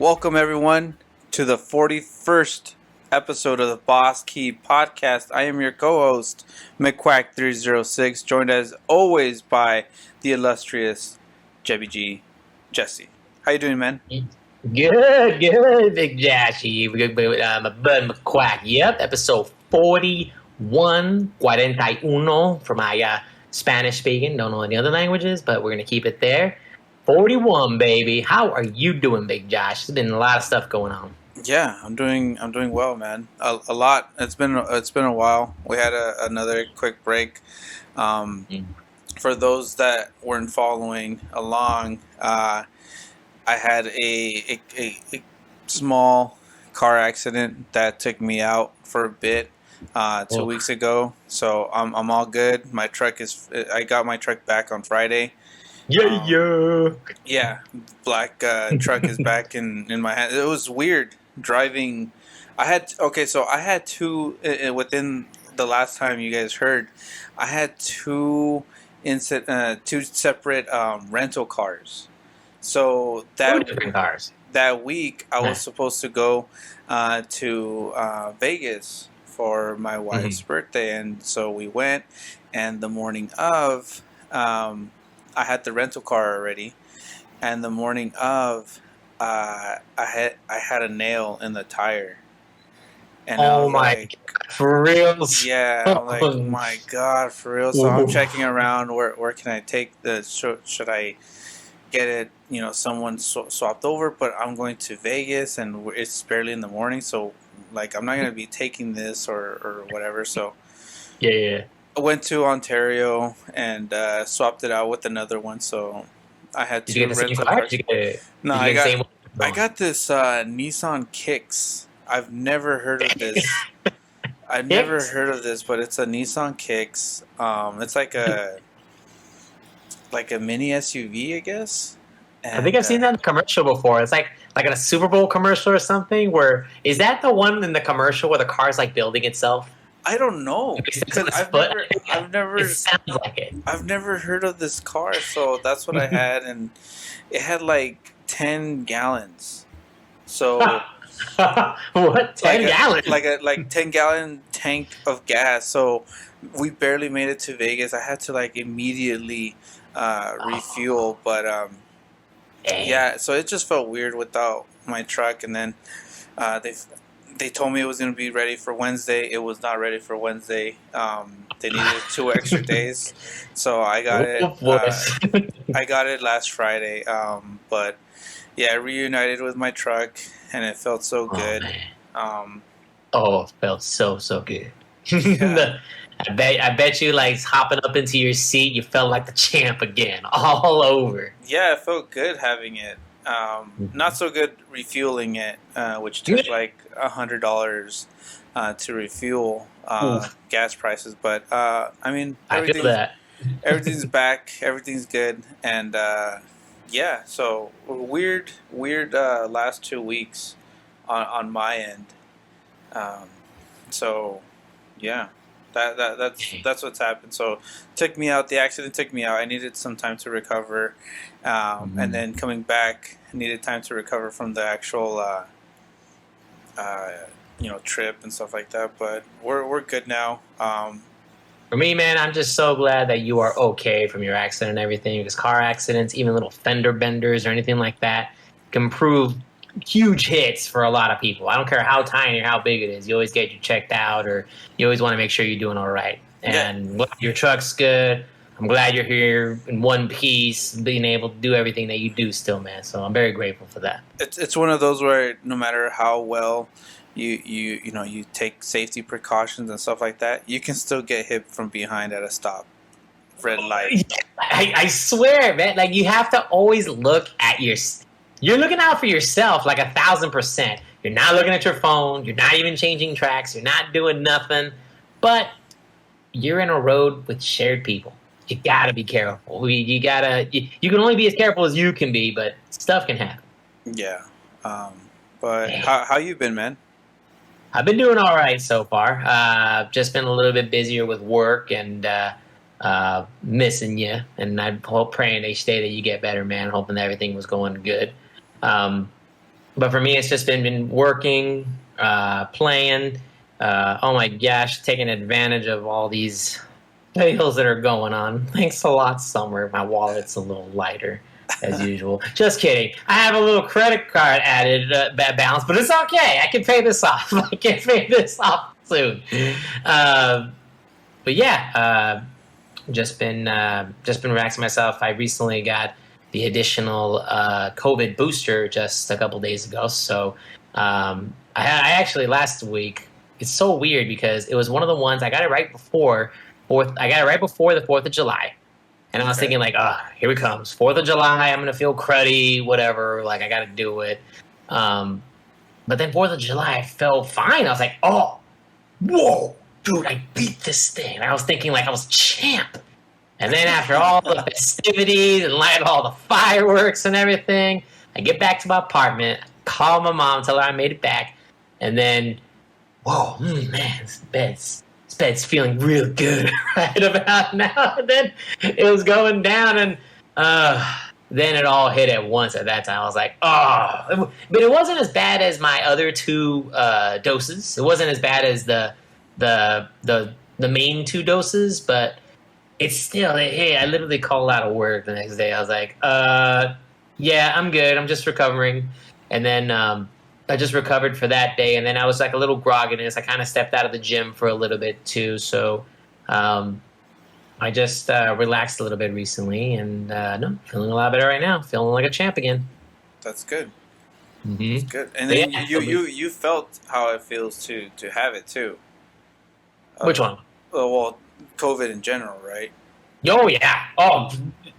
Welcome, everyone, to the 41st episode of the Boss Key Podcast. I am your co-host, McQuack306, joined as always by the illustrious Jebby G, Jessie. How you doing, man? Good, Big Jackie. My bud McQuack. Yep, episode 41, 41 for my Spanish speaking. Don't know any other languages, but we're going to keep it there. 41, baby. How are you doing, Big Josh? There's been a lot of stuff going on. Yeah, I'm doing well, man. A lot. It's been a while. We had another quick break. For those that weren't following along, I had a small car accident that took me out for a bit 2 weeks ago. So I'm all good. I got my truck back on Friday. Yeah, black truck is back in my hand. It was weird driving. I had two within the last time you guys heard. I had two separate rental cars. So that week I was supposed to go to Vegas for my wife's birthday, and so we went. And the morning of, I had the rental car already, and the morning of, I had a nail in the tire. And God, for real? Yeah, I'm like, oh my God, for real. So I'm checking around. Where can I take the? Should I get it? Someone swapped over, but I'm going to Vegas, and it's barely in the morning. So, like, I'm not gonna be taking this or whatever. So, yeah. I went to Ontario and swapped it out with another one. So I had two rental cars. No, I got this Nissan Kicks. I've never heard of this. I've never heard of this, but it's a Nissan Kicks. It's like a mini SUV, I guess. And, I think I've seen that in a commercial before. It's like in a Super Bowl commercial or something. Is that the one in the commercial where the car's like building itself? I don't know. I've never. It sounds like it. I've never heard of this car, so that's what I had, and it had like 10 gallons. So what? 10 gallons? Like 10-gallon tank of gas. So we barely made it to Vegas. I had to like immediately refuel, but yeah. So it just felt weird without my truck, and then they told me it was going to be ready for Wednesday. It was not ready for Wednesday. They needed 2 extra days, so I got it. I got it last Friday. But yeah, I reunited with my truck, and it felt so good. It felt so good. Yeah. I bet you, like, hopping up into your seat, you felt like the champ again, all over. Yeah, it felt good having it. Not so good refueling it, which took like $100 to refuel gas prices. But I mean, I feel that everything's back, everything's good, and yeah. So weird last 2 weeks on my end. So yeah. That's what's happened. So the accident took me out. I needed some time to recover, and then coming back, I needed time to recover from the actual trip and stuff like that. But we're good now. For me, man, I'm just so glad that you are okay from your accident and everything. Because car accidents, even little fender benders or anything like that, can prove huge hits for a lot of people. I don't care how tiny or how big it is. You always get you checked out, or you always want to make sure you're doing all right. And your truck's good. I'm glad you're here in one piece, being able to do everything that you do still, man. So I'm very grateful for that. It's one of those where no matter how well you take safety precautions and stuff like that, you can still get hit from behind at a stop. Red light. I swear, man. Like, you have to always look at You're looking out for yourself like 1,000%. You're not looking at your phone. You're not even changing tracks. You're not doing nothing. But you're in a road with shared people. You gotta be careful. You can only be as careful as you can be, but stuff can happen. Yeah. But how you been, man? I've been doing all right so far. Just been a little bit busier with work and missing you. And I'm praying each day that you get better, man. Hoping that everything was going good. But for me, it's just been working, playing. Oh my gosh, taking advantage of all these deals that are going on. Thanks a lot, Summer. My wallet's a little lighter as usual. Just kidding. I have a little credit card added balance, but it's okay. I can pay this off. I can pay this off soon. But yeah, just been relaxing myself. I recently got the additional COVID booster just a couple days ago. So I actually last week. It's so weird because it was one of the ones I got it right before I got it right before the 4th of July. And I was thinking, like, here it comes. 4th of July, I'm going to feel cruddy, whatever. Like, I got to do it. But then 4th of July, I felt fine. I was like, oh, whoa, dude, I beat this thing. And I was thinking, like, I was champ. And then after all the festivities and light all the fireworks and everything, I get back to my apartment, call my mom, tell her I made it back. And then, whoa, man, this bed's feeling real good right about now. And then it was going down, and then it all hit at once at that time. I was like, oh. But it wasn't as bad as my other 2 doses. It wasn't as bad as the main 2 doses, but it's still, hey, I literally called out of work the next day. I was like, yeah, I'm good. I'm just recovering. And then I just recovered for that day. And then I was like a little grogginess. I kind of stepped out of the gym for a little bit too. So I just relaxed a little bit recently. And no, feeling a lot better right now. Feeling like a champ again. That's good. Mm-hmm. That's good. And then yeah, you felt how it feels to have it too. Which one? Well, COVID in general, right? Oh yeah. Oh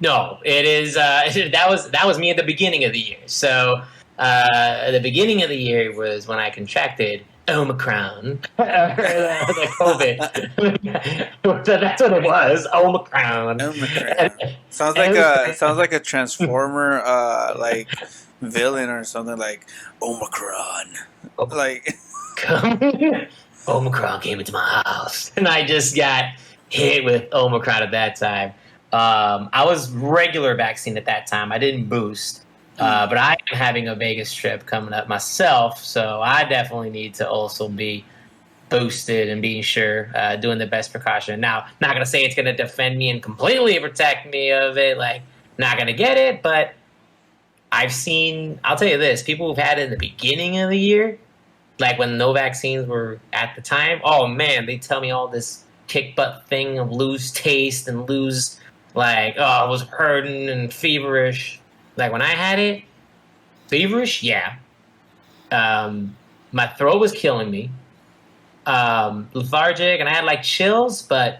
no, it is. That was me at the beginning of the year. So the beginning of the year was when I contracted Omicron, the COVID. That's what it was, Omicron. Sounds like a Transformer like villain or something, like Omicron. Like Omicron came into my house, and I just got hit with Omicron at that time. I was regular vaccine at that time. I didn't boost, but I am having a Vegas trip coming up myself, so I definitely need to also be boosted and being sure, doing the best precaution. Now, not going to say it's going to defend me and completely protect me of it, like, not going to get it, but I'll tell you this, people who've had it in the beginning of the year, like when no vaccines were at the time, oh man, they tell me all this kick butt thing of lose taste and lose, like, oh, I was hurting and feverish. Like when I had it, feverish, yeah. My throat was killing me. Lethargic, and I had like chills, but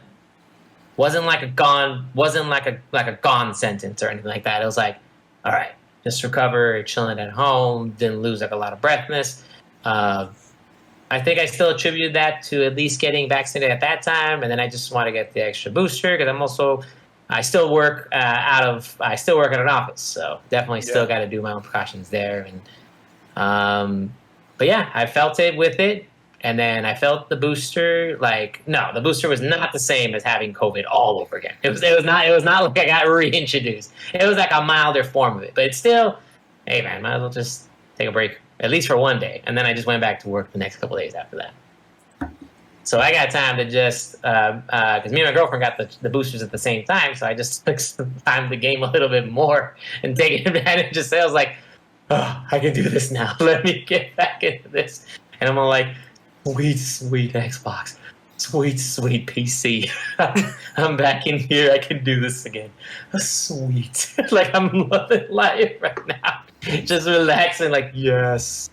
wasn't like a gone sentence or anything like that. It was like, all right, just recover, chilling at home, didn't lose like a lot of breathness. I think I still attributed that to at least getting vaccinated at that time, and then I just want to get the extra booster because I still work at an office, so definitely still got to do my own precautions there. And but yeah, I felt it with it, and then I felt the booster. Like, no, the booster was not the same as having COVID all over again. It was not like I got reintroduced. It was like a milder form of it, but it's still, hey man, might as well just take a break. At least for one day. And then I just went back to work the next couple of days after that. So I got time to just, because me and my girlfriend got the boosters at the same time, so I just took some time to game a little bit more and take advantage of sales. Like, oh, I can do this now. Let me get back into this. And I'm all like, sweet Xbox. Sweet PC. I'm back in here. I can do this again. Sweet. Like, I'm loving life right now. Just relaxing, like, yes.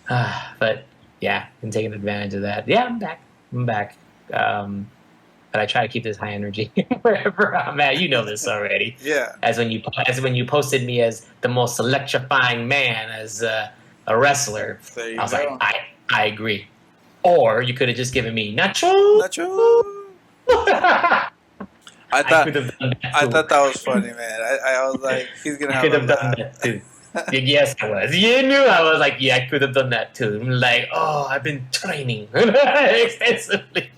But yeah, I'm taking advantage of that. Yeah, I'm back. But I try to keep this high energy wherever I'm at. You know this already. Yeah. As when you posted me as the most electrifying man as a wrestler. I was like, I agree. Or you could have just given me nacho. I thought that was funny, man. I was like, he's gonna have done that too. Yes, I was. You knew I was like, yeah, I could have done that too. I'm like, oh, I've been training extensively.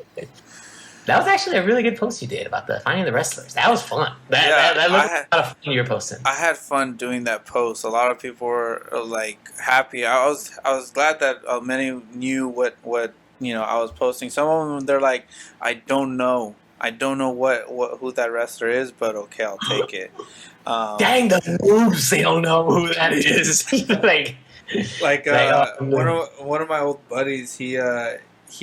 That was actually a really good post you did about the finding the wrestlers. That was fun. That looked like a lot of fun you were posting. I had fun doing that post. A lot of people were like happy. I was glad that many knew what I was posting. Some of them they're like, I don't know what who that wrestler is, but okay, I'll take it. Dang, the noobs! They don't know who that is. One of my old buddies, he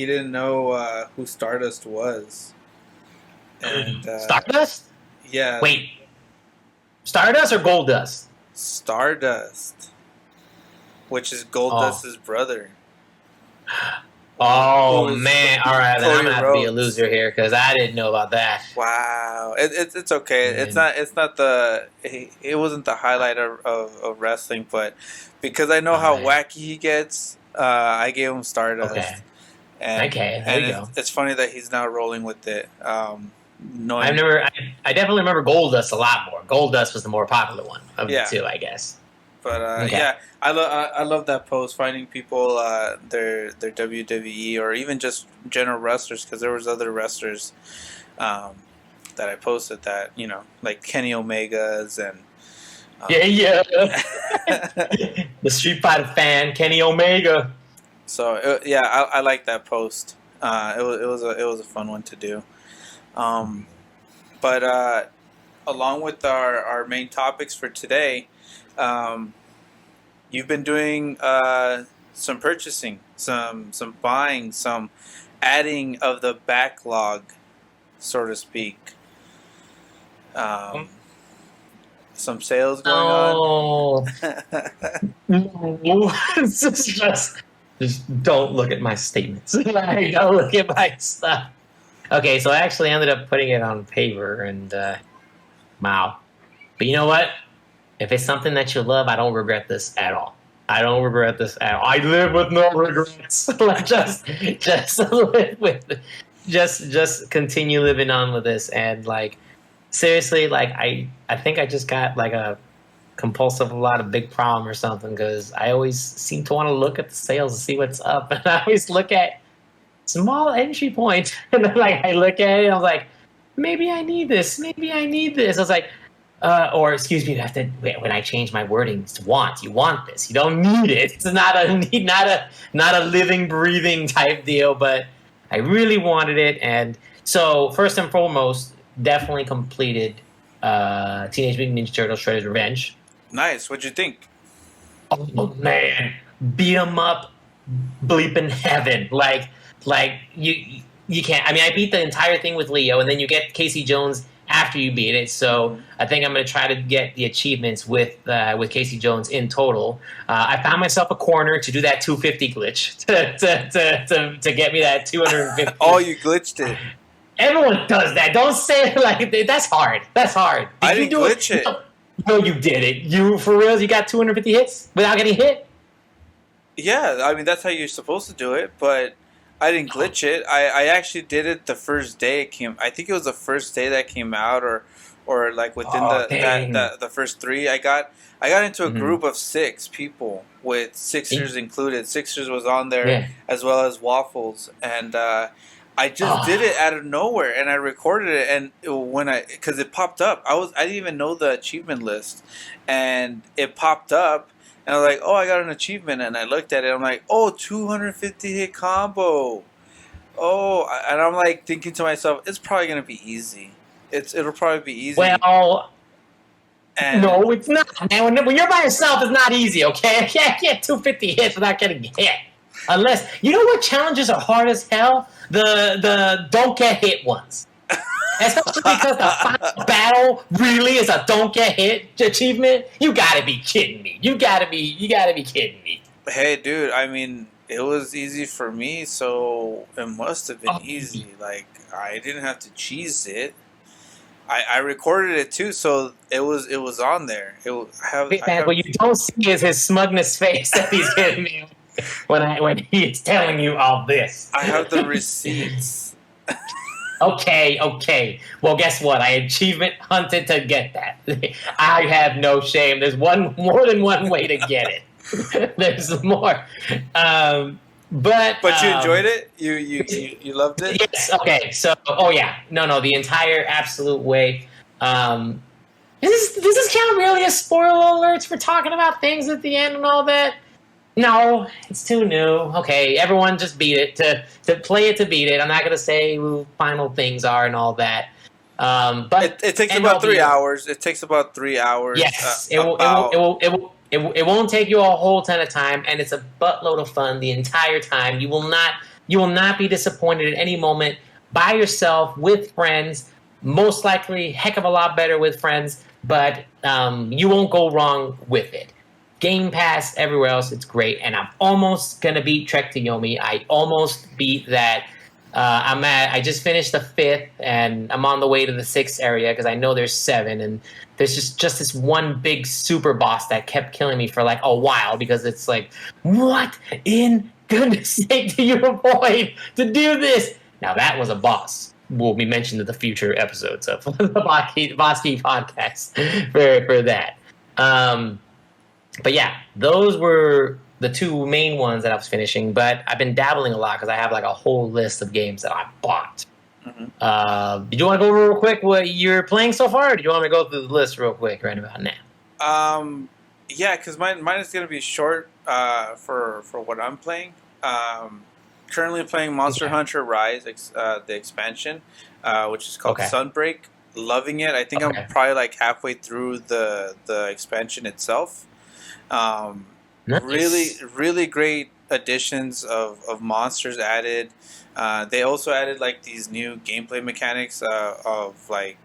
didn't know who Stardust was. And Stardust? Yeah. Wait. Stardust or Goldust? Stardust, which is Goldust's brother. Oh man! All right, then I'm gonna have to be a loser here because I didn't know about that. Wow, it's okay. Man. It's not the it wasn't the highlight of wrestling, but because I know how wacky he gets, I gave him Stardust. Okay. And, there you go. It's funny that he's now rolling with it. I definitely remember Goldust a lot more. Goldust was the more popular one of the two, I guess. But yeah, I love that post, finding people their WWE or even just general wrestlers, because there was other wrestlers that I posted that like Kenny Omega's and the Street Fighter fan Kenny Omega. So I like that post. It was a fun one to do. But along with our main topics for today. You've been doing some purchasing, some buying, some adding of the backlog, so to speak. Some sales going on. Just don't look at my statements. Don't look at my stuff. Okay, so I actually ended up putting it on paper, and wow. But you know what? If it's something that you love, I don't regret this at all. I live with no regrets. Just continue living on with this, and like seriously, like I think I just got like a compulsive a lot of big problem or something, because I always seem to want to look at the sales and see what's up, and I always look at small entry points, and then like I look at it, and I'm like, maybe I need this. I was like. Or excuse me, when I change my wording to want. You want this. You don't need it. It's not a need, not a living, breathing type deal. But I really wanted it, and so first and foremost, definitely completed Teenage Mutant Ninja Turtles: Shredder's Revenge. Nice. What'd you think? Oh man, beat 'em up, bleeping heaven! Like you can't. I mean, I beat the entire thing with Leo, and then you get Casey Jones after you beat it. So I think I'm going to try to get the achievements with Casey Jones in total. I found myself a corner to do that 250 glitch to get me that 250. Oh, you glitched it. Everyone does that. Don't say it like that's hard. I didn't glitch it. No, you did it. You for real? You got 250 hits without getting hit? Yeah, I mean that's how you're supposed to do it, but I didn't glitch it. I actually did it the first day it came. I think it was the first day that came out, or like within the first 3. I got into a group of 6 people with Sixers included. Sixers was on there as well as Waffles, and I just did it out of nowhere, and I recorded it. And because it popped up, I didn't even know the achievement list, and it popped up. And I was like, oh, I got an achievement. And I looked at it. I'm like, oh, 250 hit combo. Oh, and I'm like thinking to myself, it's probably going to be easy. It'll probably be easy. Well, no, it's not. Man, when you're by yourself, it's not easy, okay? I can't get 250 hits without getting hit. Unless, you know what challenges are hard as hell? The don't get hit ones. Especially because the final battle really is a don't get hit achievement. You gotta be kidding me. You gotta be kidding me. Hey, dude, I mean, it was easy for me, so it must have been easy. Like, I didn't have to cheese it. I recorded it too, so it was on there. What you don't see is his smugness face that he's giving me when he's telling you all this. I have the receipts. Okay. Well, guess what? I achievement hunted to get that. I have no shame. There's more than one way to get it. There's more. But you enjoyed it. You loved it. yes, okay. So, oh yeah, no, the entire absolute way. Um, does this count really as spoiler alerts for talking about things at the end and all that? No, it's too new. Okay, everyone just beat it to play it to beat it. I'm not gonna say who final things are and all that. But It takes end about all three be all. hours. It takes about 3 hours. Yes, About it won't take you a whole ton of time, and it's a buttload of fun the entire time. You will not be disappointed at any moment by yourself with friends. Most likely, heck of a lot better with friends, but you won't go wrong with it. Game Pass everywhere else, it's great, and I'm almost gonna beat Trek to Yomi. I almost beat that. I just finished the fifth, and I'm on the way to the sixth area because I know there's seven, and there's just this one big super boss that kept killing me for like a while because it's like, what in goodness sake do you avoid to do this? Now that was a boss. Will be mentioned in the future episodes of the Bosky podcast for that. But yeah, those were the two main ones that I was finishing. But I've been dabbling a lot because I have like a whole list of games that I bought. Did you want to go over real quick what you're playing so far, or do you want me to go through the list real quick right about now? Yeah, because mine is gonna be short. For what I'm playing. Currently playing Monster Hunter Rise, the expansion, which is called Sunbreak. Loving it. I think I'm probably like halfway through the expansion itself. Nice. Really great additions of monsters added. They also added like these new gameplay mechanics of like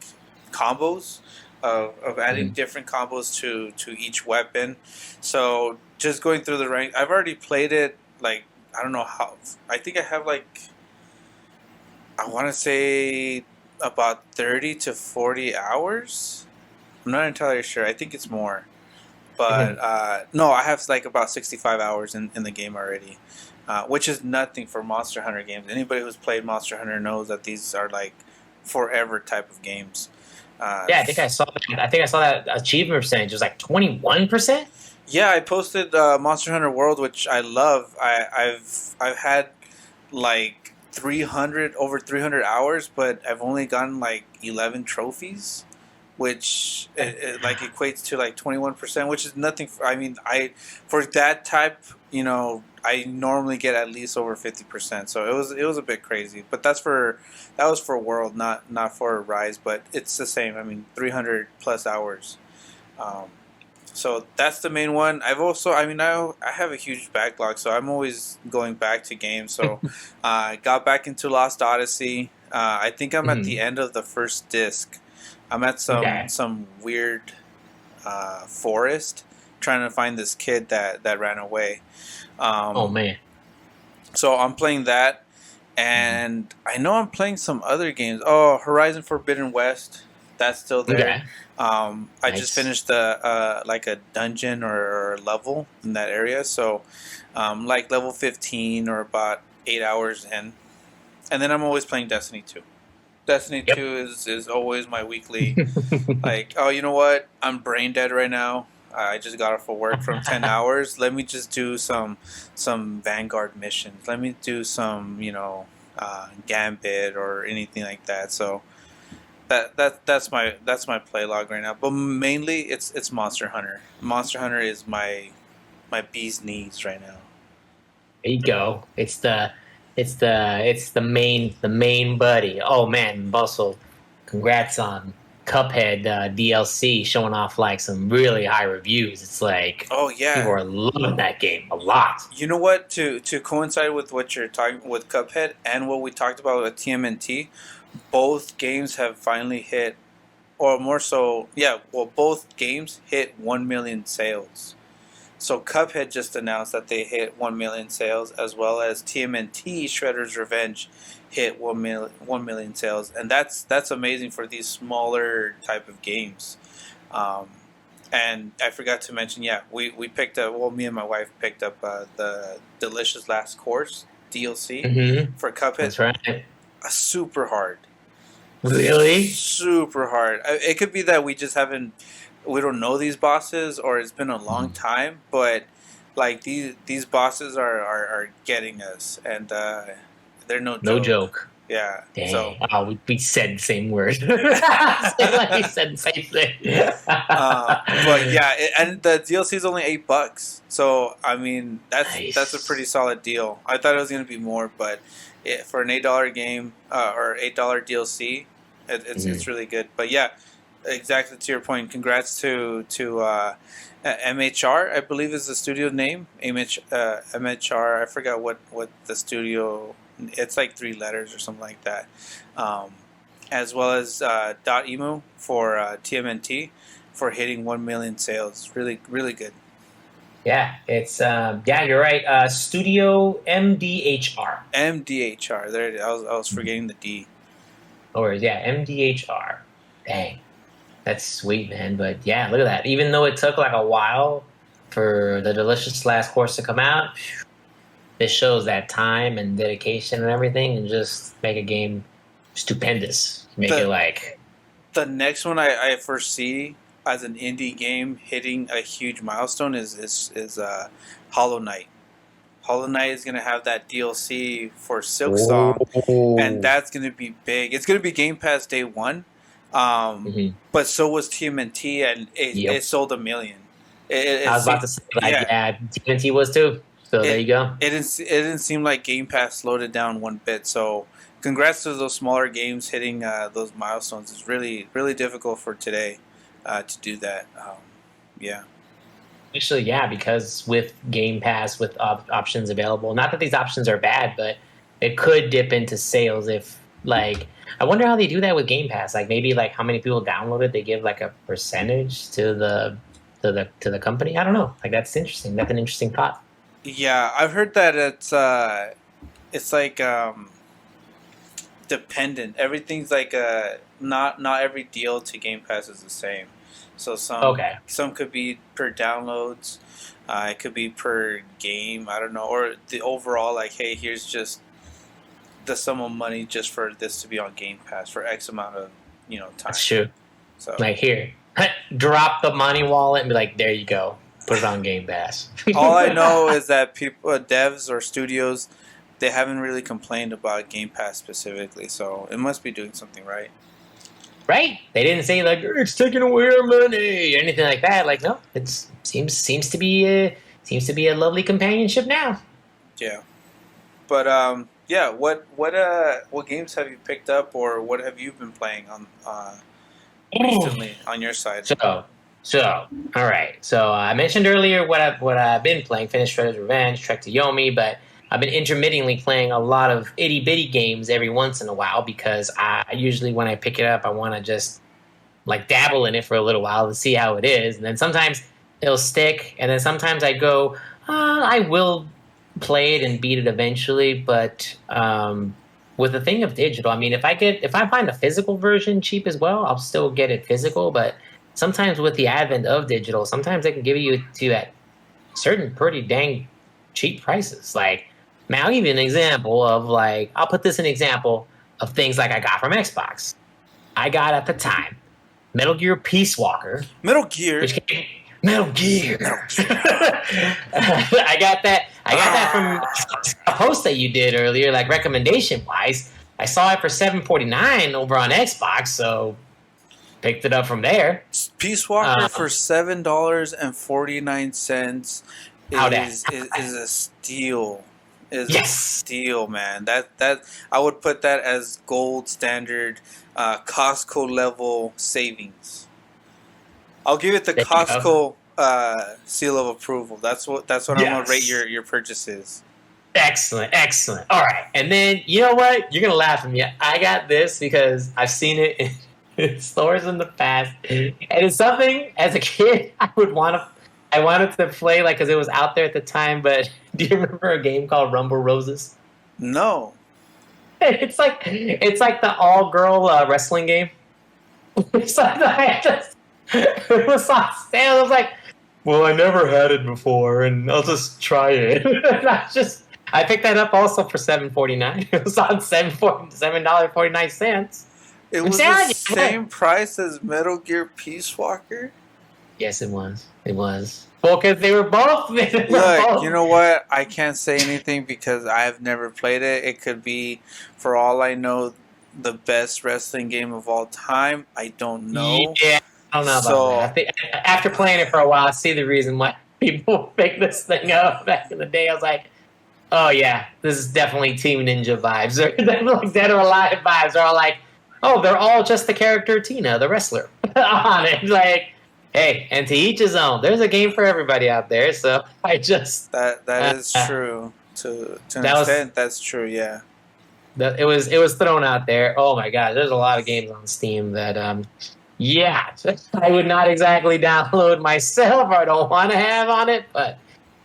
combos, of adding different combos to each weapon. So just going through the rank, I've already played it like I don't know how. I think I have like I want to say about 30 to 40 hours. I'm not entirely sure. I think it's more. But no, I have like about 65 hours in the game already, which is nothing for Monster Hunter games. Anybody who's played Monster Hunter knows that these are like forever type of games. Yeah, I think I saw that. I think I saw that achievement percentage. It was like 21%. Yeah, I posted Monster Hunter World, which I love. I've had like 300 hours, but I've only gotten like 11 trophies, which like equates to like 21%, which is nothing. I mean, for that type, I normally get at least over 50%. So it was a bit crazy, but that was for World, not for Rise, but it's the same. I mean, 300 plus hours. So that's the main one. I have a huge backlog, so I'm always going back to games. So I got back into Lost Odyssey. I think I'm at the end of the first disc. I'm at some weird forest trying to find this kid that ran away. Oh man! So I'm playing that, and I know I'm playing some other games. Oh, Horizon Forbidden West, that's still there. Okay. I just finished like a dungeon or a level in that area, so like level 15 or about 8 hours in, and then I'm always playing Destiny 2. Destiny 2 is always my weekly. Like, oh, you know what? I'm brain dead right now. I just got off of work from 10 hours. Let me just do some Vanguard missions. Let me do some, Gambit or anything like that. So that's my play log right now. But mainly it's Monster Hunter. Monster Hunter is my bee's knees right now. There you go. It's the main buddy. Oh man, Bustle, congrats on Cuphead DLC showing off like some really high reviews. It's like, oh yeah, people are loving that game a lot. You know what? To coincide with what you're talking with Cuphead and what we talked about with TMNT, both games have finally hit, or more so, yeah. Well, both games hit 1 million sales. So Cuphead just announced that they hit 1 million sales, as well as TMNT Shredder's Revenge hit 1 million sales, and that's amazing for these smaller type of games. And I forgot to mention, yeah, we picked up. Well, me and my wife picked up the Delicious Last Course DLC for Cuphead. That's right. Super hard. Really? Super hard. It could be that we don't know these bosses, or it's been a long time, but Like these bosses are getting us, and they're no No joke. joke. Yeah. So, Dang. Oh, we said the same word. Like we said the same thing. but yeah, and the DLC is only $8. So I mean, that's a pretty Nice. solid deal. I thought it was gonna be more, but for an $8 game or $8 DLC, it's Mhm. really good. But yeah, exactly to your point. Congrats to MHR, I believe is the studio name. MHR. I forgot what the studio. It's like 3 letters or something like that. Um, as well as .emu for TMNT for hitting 1 million sales. Really, really good. Yeah, it's yeah, you're right. Studio MDHR. MDHR. There it is. I was forgetting the D. Or yeah, MDHR. Dang, that's sweet, man. But yeah, look at that. Even though it took like a while for the delicious last course to come out, this shows that time and dedication and everything, and just make a game stupendous. Make it The like, the next one I foresee as an indie game hitting a huge milestone is Hollow Knight. Hollow Knight is gonna have that DLC for Silk Song, and oh, that's gonna be big. It's gonna be Game Pass day one, um, mhm. but so was TMNT, and it Yep. sold 1 million. I was about to say like, Yeah, yeah, TNT was too. So there it you go. it didn't seem like Game Pass slowed it down one bit. So congrats to those smaller games hitting those milestones. It's really really difficult for today to do that. Yeah. Actually, yeah, because with Game Pass, with options available, not that these options are bad, but it could dip into sales if, like, I wonder how they do that with Game Pass. Like, maybe like how many people download it, they give like a percentage to the company. I don't know. Like, that's interesting. That's an interesting thought. Yeah, I've heard that it's like dependent. Everything's like not every deal to Game Pass is the same. So Okay, some could be per downloads, it could be per game. I don't know, or the overall like, hey, here's just the sum of money just for this to be on Game Pass for X amount of time. that's true. So Like, here, drop the money wallet and be like, there you go. Put it on Game Pass. all I know is that people, devs or studios, they haven't really complained about Game Pass specifically. So it must be doing something right. Right? They didn't say like it's taking away our money or anything like that. Like, no, it seems to be a lovely companionship now. Yeah. But yeah. What games have you picked up, or what have you been playing on recently on your side? So, all right. So I mentioned earlier what I've been playing: Finished Shredder's Revenge, Trek to Yomi, but I've been intermittently playing a lot of itty bitty games every once in a while because I usually when I pick it up, I want to just like dabble in it for a little while to see how it is, and then sometimes it'll stick, and then sometimes I go, I will play it and beat it eventually, but with the thing of digital, I mean, if I find a physical version cheap as well, I'll still get it physical, but sometimes with the advent of digital, sometimes they can give you to at certain pretty dang cheap prices. Like, man, I'll give you an example of like I'll put this in example of things like I got from Xbox. I got at the time Metal Gear Peace Walker, Metal Gear. which came, Metal Gear. Metal Gear. I got that. I got that from a post that you did earlier, like recommendation wise. I saw it for $7.49 over on Xbox, so picked it up from there. Peace Walker for Um, $7.49 how that? is a steal. Is a Yes. steal, man. That I would put that as gold standard, Costco level savings. I'll give it the There you go. Costco seal of approval. That's what I'm gonna rate Yes. your purchases. Excellent, excellent. All right, and then you know what? You're gonna laugh at me. I got this because I've seen it in stores in the past, and it's something as a kid I would want to. I wanted to play like because it was out there at the time. But do you remember a game called Rumble Roses? No. It's like the all girl wrestling game. It's like it was on sale. I was like, well, I never had it before, and I'll just try it. I picked that up also for $7.49. It was on $7.49. It I'm was telling the you, same price as Metal Gear Peace Walker. Yes, it was. It was. Well, because they were both. They were Look, you both. know what? I can't say anything because I've never played it. It could be, for all I know, the best wrestling game of all time. I don't know. Yeah, I don't know about that. I So think after playing it for a while, I see the reason why people picked this thing up back in the day. I was like, oh yeah, this is definitely Team Ninja vibes. Or like Dead or Alive vibes. They're all like, oh, they're all just the character Tina, the wrestler, on it. Like, hey, and to each his own. There's a game for everybody out there. So I just that uh, is true. To an that was extent, that's true. Yeah. it was thrown out there. Oh my god, there's a lot of games on Steam that yeah, I would not exactly download myself. I don't want to have on it, but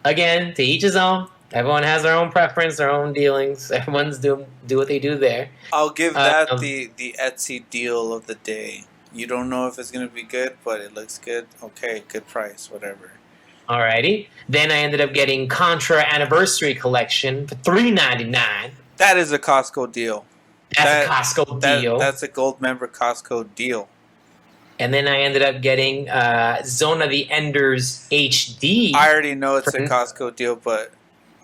again, to each his own. Everyone has their own preference, their own dealings. Everyone's do what they do there. I'll give that Um, the Etsy deal of the day. You don't know if it's gonna be good, but it looks good. Okay, good price, whatever. Alrighty. Then I ended up getting Contra Anniversary Collection for $3.99. That is a Costco deal. That's a Costco deal. That's a gold member Costco deal. And then I ended up getting Zone of the Enders HD. I already know it's a For- Costco deal, but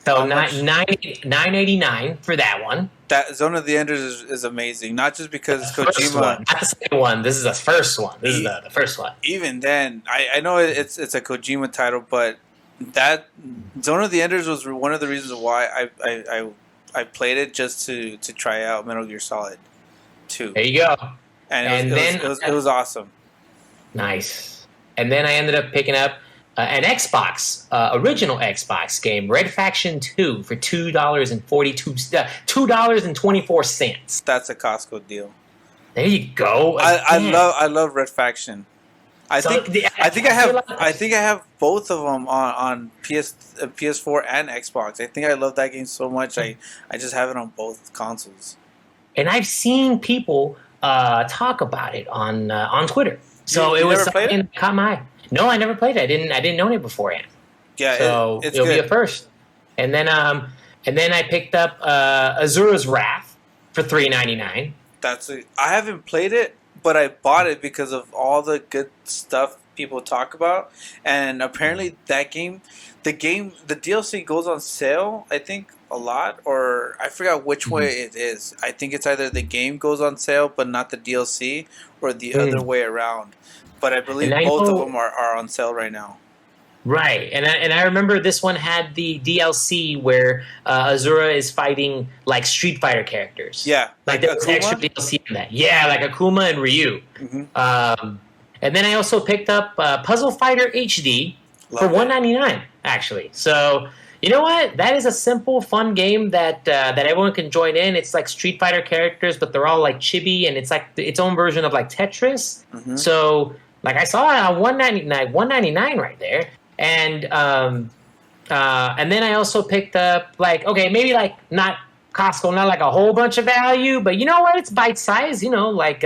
So how much? $9.89 for that one. That Zone of the Enders is amazing. Not just because it's The first Kojima. one, not the second one. This is the first one. This is the first one. Even then, I know it's a Kojima title, but that Zone of the Enders was one of the reasons why I played it, just to try out Metal Gear Solid 2, There you go. and And then it was awesome. Nice. And then I ended up picking up an Xbox, original Xbox game, Red Faction 2 for $2.24. That's a Costco deal. There you go. I love Red Faction. I So think the- I think I feel have like- I think I have both of them on PS4 and Xbox. I think I love that game so much. I just have it on both consoles. And I've seen people talk about it on Twitter. So You it was never played something that caught my eye. No, I never played it. I didn't know it beforehand. Yeah, So it's it'll be a good. first. And then I picked up Azura's Wrath for $3.99. I haven't played it, but I bought it because of all the good stuff people talk about. And apparently that the DLC goes on sale, I think, a lot, or I forgot which way it is. I think it's either the game goes on sale but not the DLC, or the other way around. But I believe And I both of know- them are on sale right now. Right, and I remember this one had the DLC where Azura is fighting like Street Fighter characters. Yeah, like there was Akuma? extra DLC in that. Yeah, like Akuma and Ryu. Mm-hmm. And then I also picked up Puzzle Fighter HD for Love it. $1.99 actually. So you know what? That is a simple, fun game that everyone can join in. It's like Street Fighter characters, but they're all like chibi, and it's like its own version of like Tetris. Mm-hmm. So like I saw it on $1.99 right there. And then I also picked up like, okay, maybe like not Costco, not like a whole bunch of value, but you know what? It's bite size, like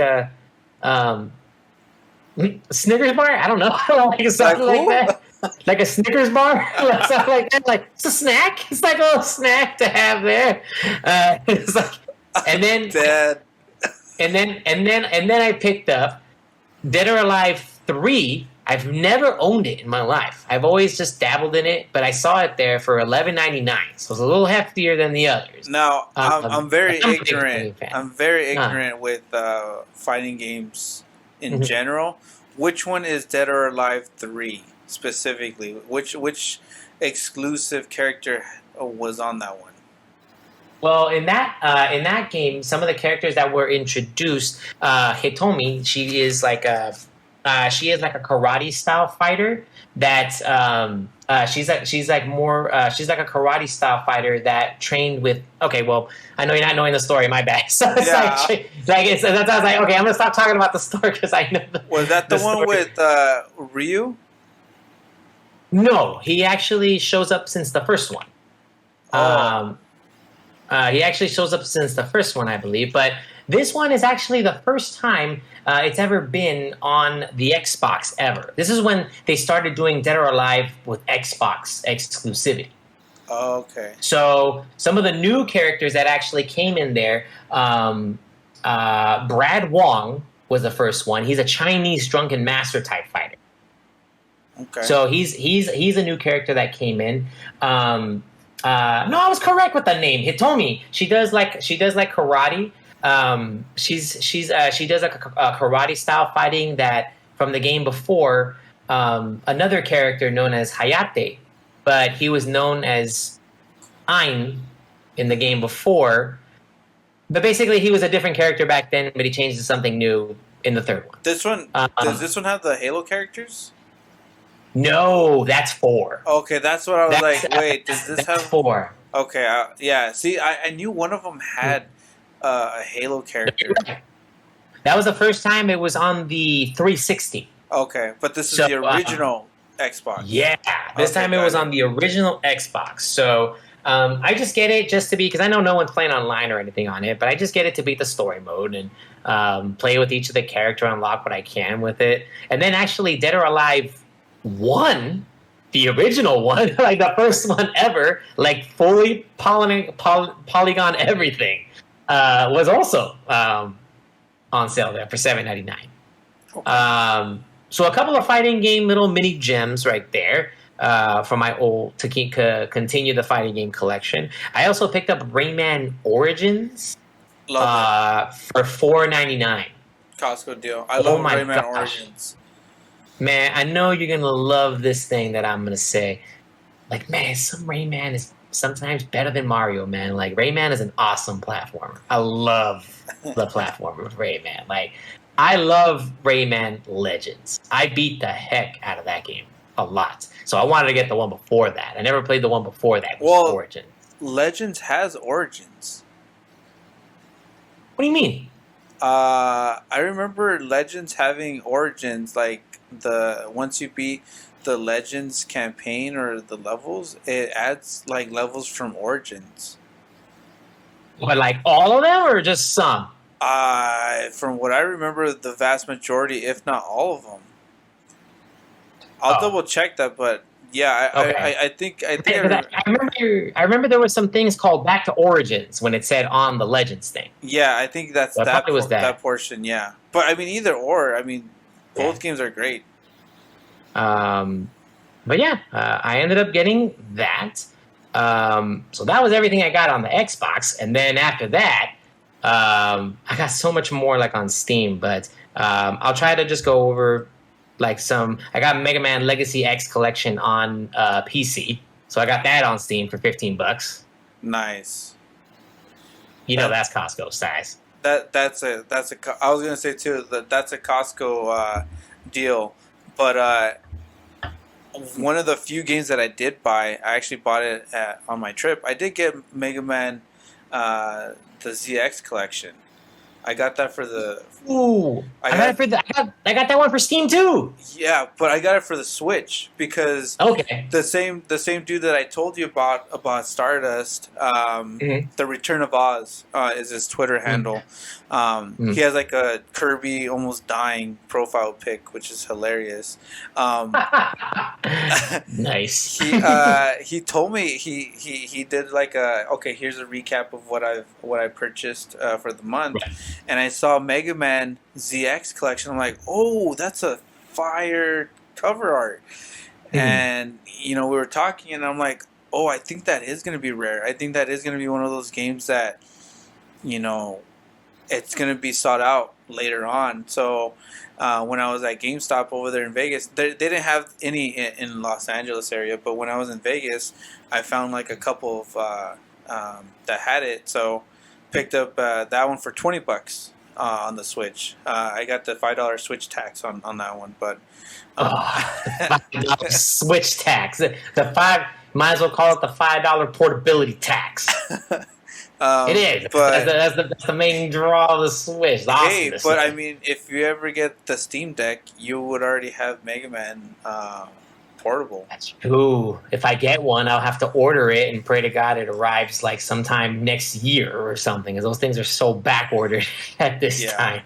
Snickers bar. I don't know, like something like that, like a Snickers bar, something like that. Like it's a snack. It's like a little snack to have there. It's like, and then Dad. and then I picked up Dead or Alive 3. I've never owned it in my life. I've always just dabbled in it, but I saw it there for $11.99, so it's a little heftier than the others. Now I'm very I'm a big ignorant. fan. I'm very ignorant with fighting games in Mhm. general. Which one is Dead or Alive 3 specifically? Which exclusive character was on that one? Well, in that game, some of the characters that were introduced, Hitomi, she is like a karate style fighter. That she's like a karate style fighter that trained with. Okay, well, I know you're not knowing the story. My bad. So it's Yeah. that's I was like, okay, I'm gonna stop talking about the story because I know. Was that the one story. with Ryu? No, he actually shows up since the first one. Oh. He actually shows up since the first one, I believe. But this one is actually the first time it's ever been on the Xbox ever. This is when they started doing Dead or Alive with Xbox exclusivity. Oh, okay. So some of the new characters that actually came in there, Brad Wong was the first one. He's a Chinese drunken master type fighter. Okay. So he's a new character that came in. No, I was correct with the name. Hitomi. She does like karate. She does like a karate style fighting that from the game before. Another character known as Hayate, but he was known as Ein in the game before. But basically, he was a different character back then, but he changed to something new in the third one. This one does this one have the Halo characters? No, that's four. Okay, that's what I was That's like. Wait, does this that's have? four. Okay, yeah. See, I knew one of them had a Halo character. That was the first time it was on the 360. Okay, but this is So, the original Xbox. Yeah, this Okay, time it got was it. on the original Xbox. So I just get it just to be, because I know no one's playing online or anything on it, but I just get it to beat the story mode and play with each of the character, unlock what I can with it. And then actually Dead or Alive 1, the original one, like the first one ever, like fully polygon everything, was also on sale there for $7.99. Okay. So a couple of fighting game little mini gems right there for my old to continue the fighting game collection. I also picked up Rayman Origins Love for $4.99. it. Costco deal. I love my Rayman gosh. Origins. Man, I know you're gonna love this thing that I'm gonna say. Like, man, some Rayman is sometimes better than Mario, man. Like, Rayman is an awesome platformer. I love the platformer of Rayman. Like, I love Rayman Legends. I beat the heck out of that game a lot. So I wanted to get the one before that. I never played the one before that, which was Origins. Legends has Origins. What do you mean? I remember Legends having Origins, like once you beat the Legends campaign or the levels, it adds like levels from Origins. But like all of them or just some? From what I remember, the vast majority, if not all of them. I'll double check that, but yeah, Okay. I think I remember there was some things called Back to Origins when it said on the Legends thing. yeah, I think that's So I thought it was that. that portion. Yeah, but I mean either or. I mean, both games are great. But yeah, I ended up getting that. So that was everything I got on the Xbox, and then after that, I got so much more like on Steam. But I'll try to just go over like some. I got Mega Man Legacy X Collection on PC, so I got that on Steam for $15. Nice. You know that's Costco size. That's a I was gonna say too that's a Costco deal, but one of the few games that I did buy, I actually bought it on my trip. I did get Mega Man, the ZX collection. I got that for the. Ooh, I got that one for Steam too. Yeah, but I got it for the Switch because Okay. the same dude that I told you about Stardust, the Return of Oz is his Twitter handle. He has like a Kirby almost dying profile pic, which is hilarious. Nice. He told me he did like here's a recap of what I purchased for the month, and I saw Mega Man ZX collection. I'm like, oh, that's a fire cover art. And we were talking, and I'm like, oh, I think that is going to be rare. I think that is going to be one of those games that it's going to be sought out later on. So when I was at GameStop over there in Vegas, they didn't have any in Los Angeles area, but when I was in Vegas, I found like a couple of that had it. So picked up that one for $20 on the Switch. I got the $5 Switch tax on that one, but $5 Switch tax. The five might as well call it the $5 portability tax. It is, but that's the main draw of the Switch. The hey, but I mean, if you ever get the Steam Deck, you would already have Mega Man portable. That's true. If I get one, I'll have to order it and pray to God it arrives like sometime next year or something. Because those things are so back ordered at this time.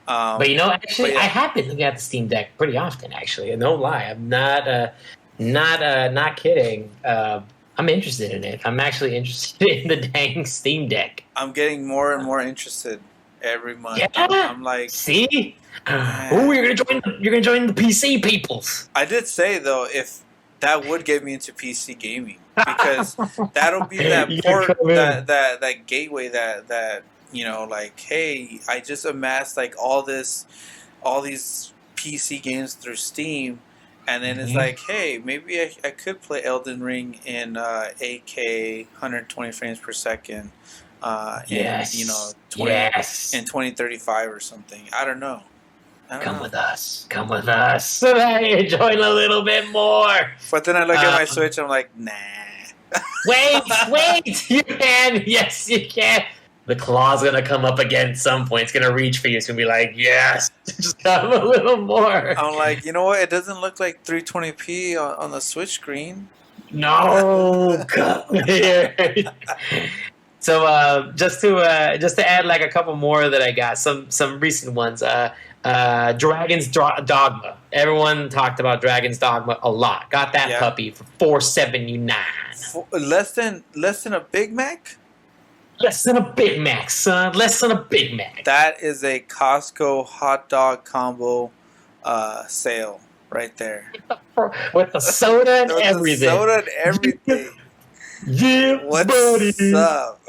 But actually, I have been looking at the Steam Deck pretty often. Actually, no lie, I'm not kidding. I'm interested in it. I'm actually interested in the dang Steam Deck. I'm getting more and more interested every month. Yeah. I'm like, see? man. You're gonna join the PC peoples. I did say though, if that would get me into PC gaming, because that'll be that You can port, come in. that gateway, that like, hey, I just amassed like all these PC games through Steam, and then it's like, hey, maybe I could play Elden Ring in 8K, 120 frames per second, Yes. in 2035 or something. I don't know. Come with us. Come with us. So that you join a little bit more. But then I look at my Switch, I'm like, nah. Wait. You can. Yes, you can. The claw's gonna come up again at some point. It's gonna reach for you. It's gonna be like, yes, just come a little more. I'm like, you know what? It doesn't look like 320p on the Switch screen. No, come here. So just to add like a couple more that I got, some recent ones. Dragon's Dogma. Everyone talked about Dragon's Dogma a lot. Got that puppy for $4.79. Less than a Big Mac. Less than a Big Mac, son. Less than a Big Mac. That is a Costco hot dog combo sale right there. With the soda and everything. The soda and everything. Yeah, what's buddy. up?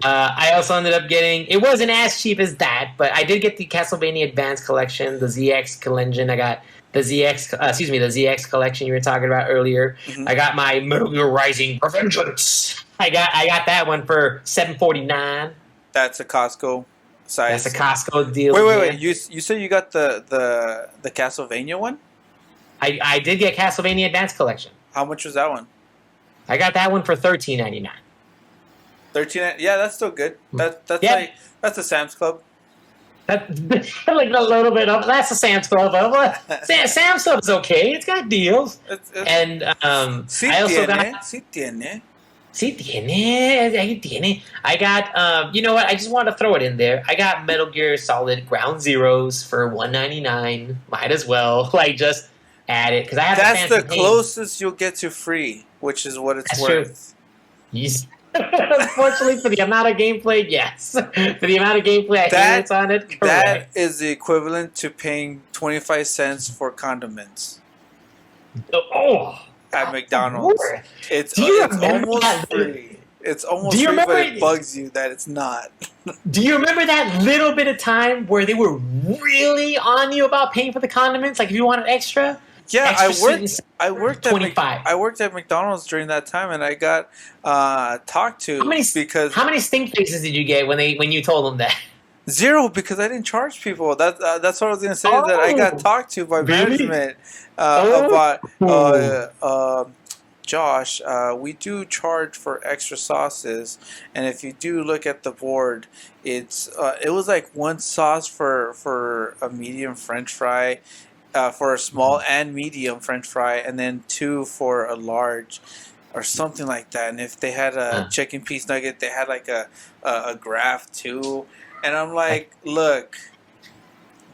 I also ended up getting. It wasn't as cheap as that, but I did get the Castlevania Advance Collection, the ZX Collection. I got the ZX Collection you were talking about earlier. Mm-hmm. I got my Metal Gear Rising Revengeance. I got that one for $7.49. That's a Costco size. That's a Costco deal. Wait. You said you got the Castlevania one? I did get Castlevania Advance Collection. How much was that one? I got that one for $13.99. 13. Yeah, that's still good. That's a Sam's Club. Like a little bit of that's a Sam's Club. Sam's Club is okay. It's got deals. And I also got. Sí tiene. I got. You know what? I just want to throw it in there. I got Metal Gear Solid Ground Zeroes for $1.99. Might as well just add it because I have. That's the closest you'll get to free, which is what it's worth. Unfortunately, for the amount of gameplay, yes. For the amount of gameplay I hear it's on it, correct. That is the equivalent to paying 25 cents for condiments. At McDonald's. It's almost free. It's almost free, but it bugs you that it's not. Do you remember that little bit of time where they were really on you about paying for the condiments? Like if you wanted extra? Yeah, I worked at McDonald's during that time, and I got talked to how many stink faces did you get when you told them that? 0, because I didn't charge people. That's what I was gonna say. That I got talked to by management about Josh. We do charge for extra sauces, and if you do look at the board, it was like 1 sauce for a medium French fry. For a small and medium French fry, and then 2 for a large, or something like that. And if they had a chicken piece nugget, they had like a graft too. And I'm like, look,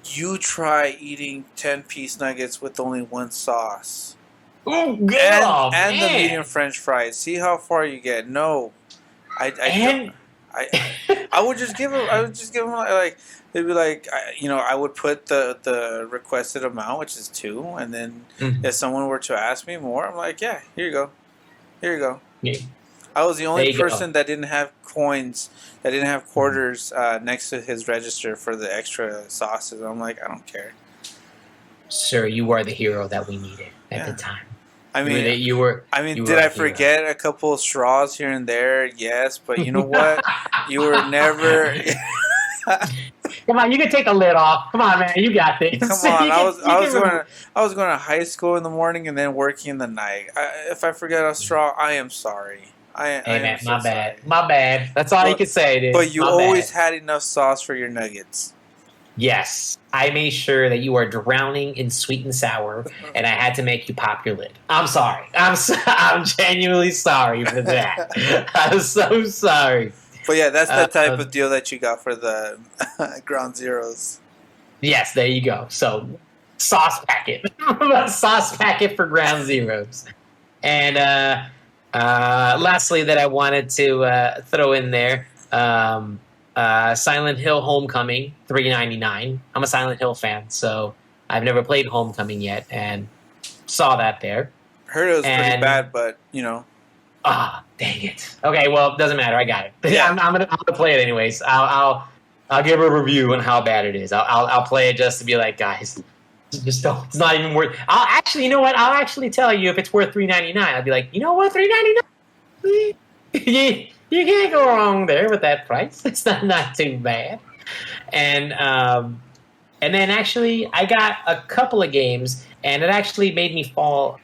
you try eating 10-piece nuggets with only 1 sauce, and the medium French fries. See how far you get. No, I would just give them. I would just give them like. They'd be like, I would put the requested amount, which is 2, and then if someone were to ask me more, I'm like, yeah, here you go. Yeah. I was the only person that didn't have coins, that didn't have quarters next to his register for the extra sauces. I'm like, I don't care. Sir, you are the hero that we needed at the time. I mean, did I forget a couple of straws here and there? Yes, but you know what? You were never. Come on, you can take a lid off. Come on, man, you got this. Come on, I was going to high school in the morning and then working in the night. If I forget a straw, I am sorry. Hey man, my bad. That's all you can say. Dude. But you always had enough sauce for your nuggets. Yes, I made sure that you are drowning in sweet and sour, and I had to make you pop your lid. I'm sorry. I'm genuinely sorry for that. I'm so sorry. But yeah, that's the type of deal that you got for the Ground Zeroes. Yes, there you go. So, sauce packet. Sauce packet for Ground Zeroes. And lastly that I wanted to throw in there, Silent Hill Homecoming, $3.99. I'm a Silent Hill fan, so I've never played Homecoming yet, and saw that there. Heard it was pretty And bad, but you know, dang it. Okay, well, it doesn't matter. I got it. yeah. I'm gonna play it anyways. I'll give a review on how bad it is. I'll play it just to be like, guys, just don't. It's not even worth. I'll actually, you know what? I'll actually tell you if it's worth $3.99. I'll be like, you know what, $3.99. You can't go wrong there with that price. It's not too bad. And and then actually, I got a couple of games, and it actually made me fall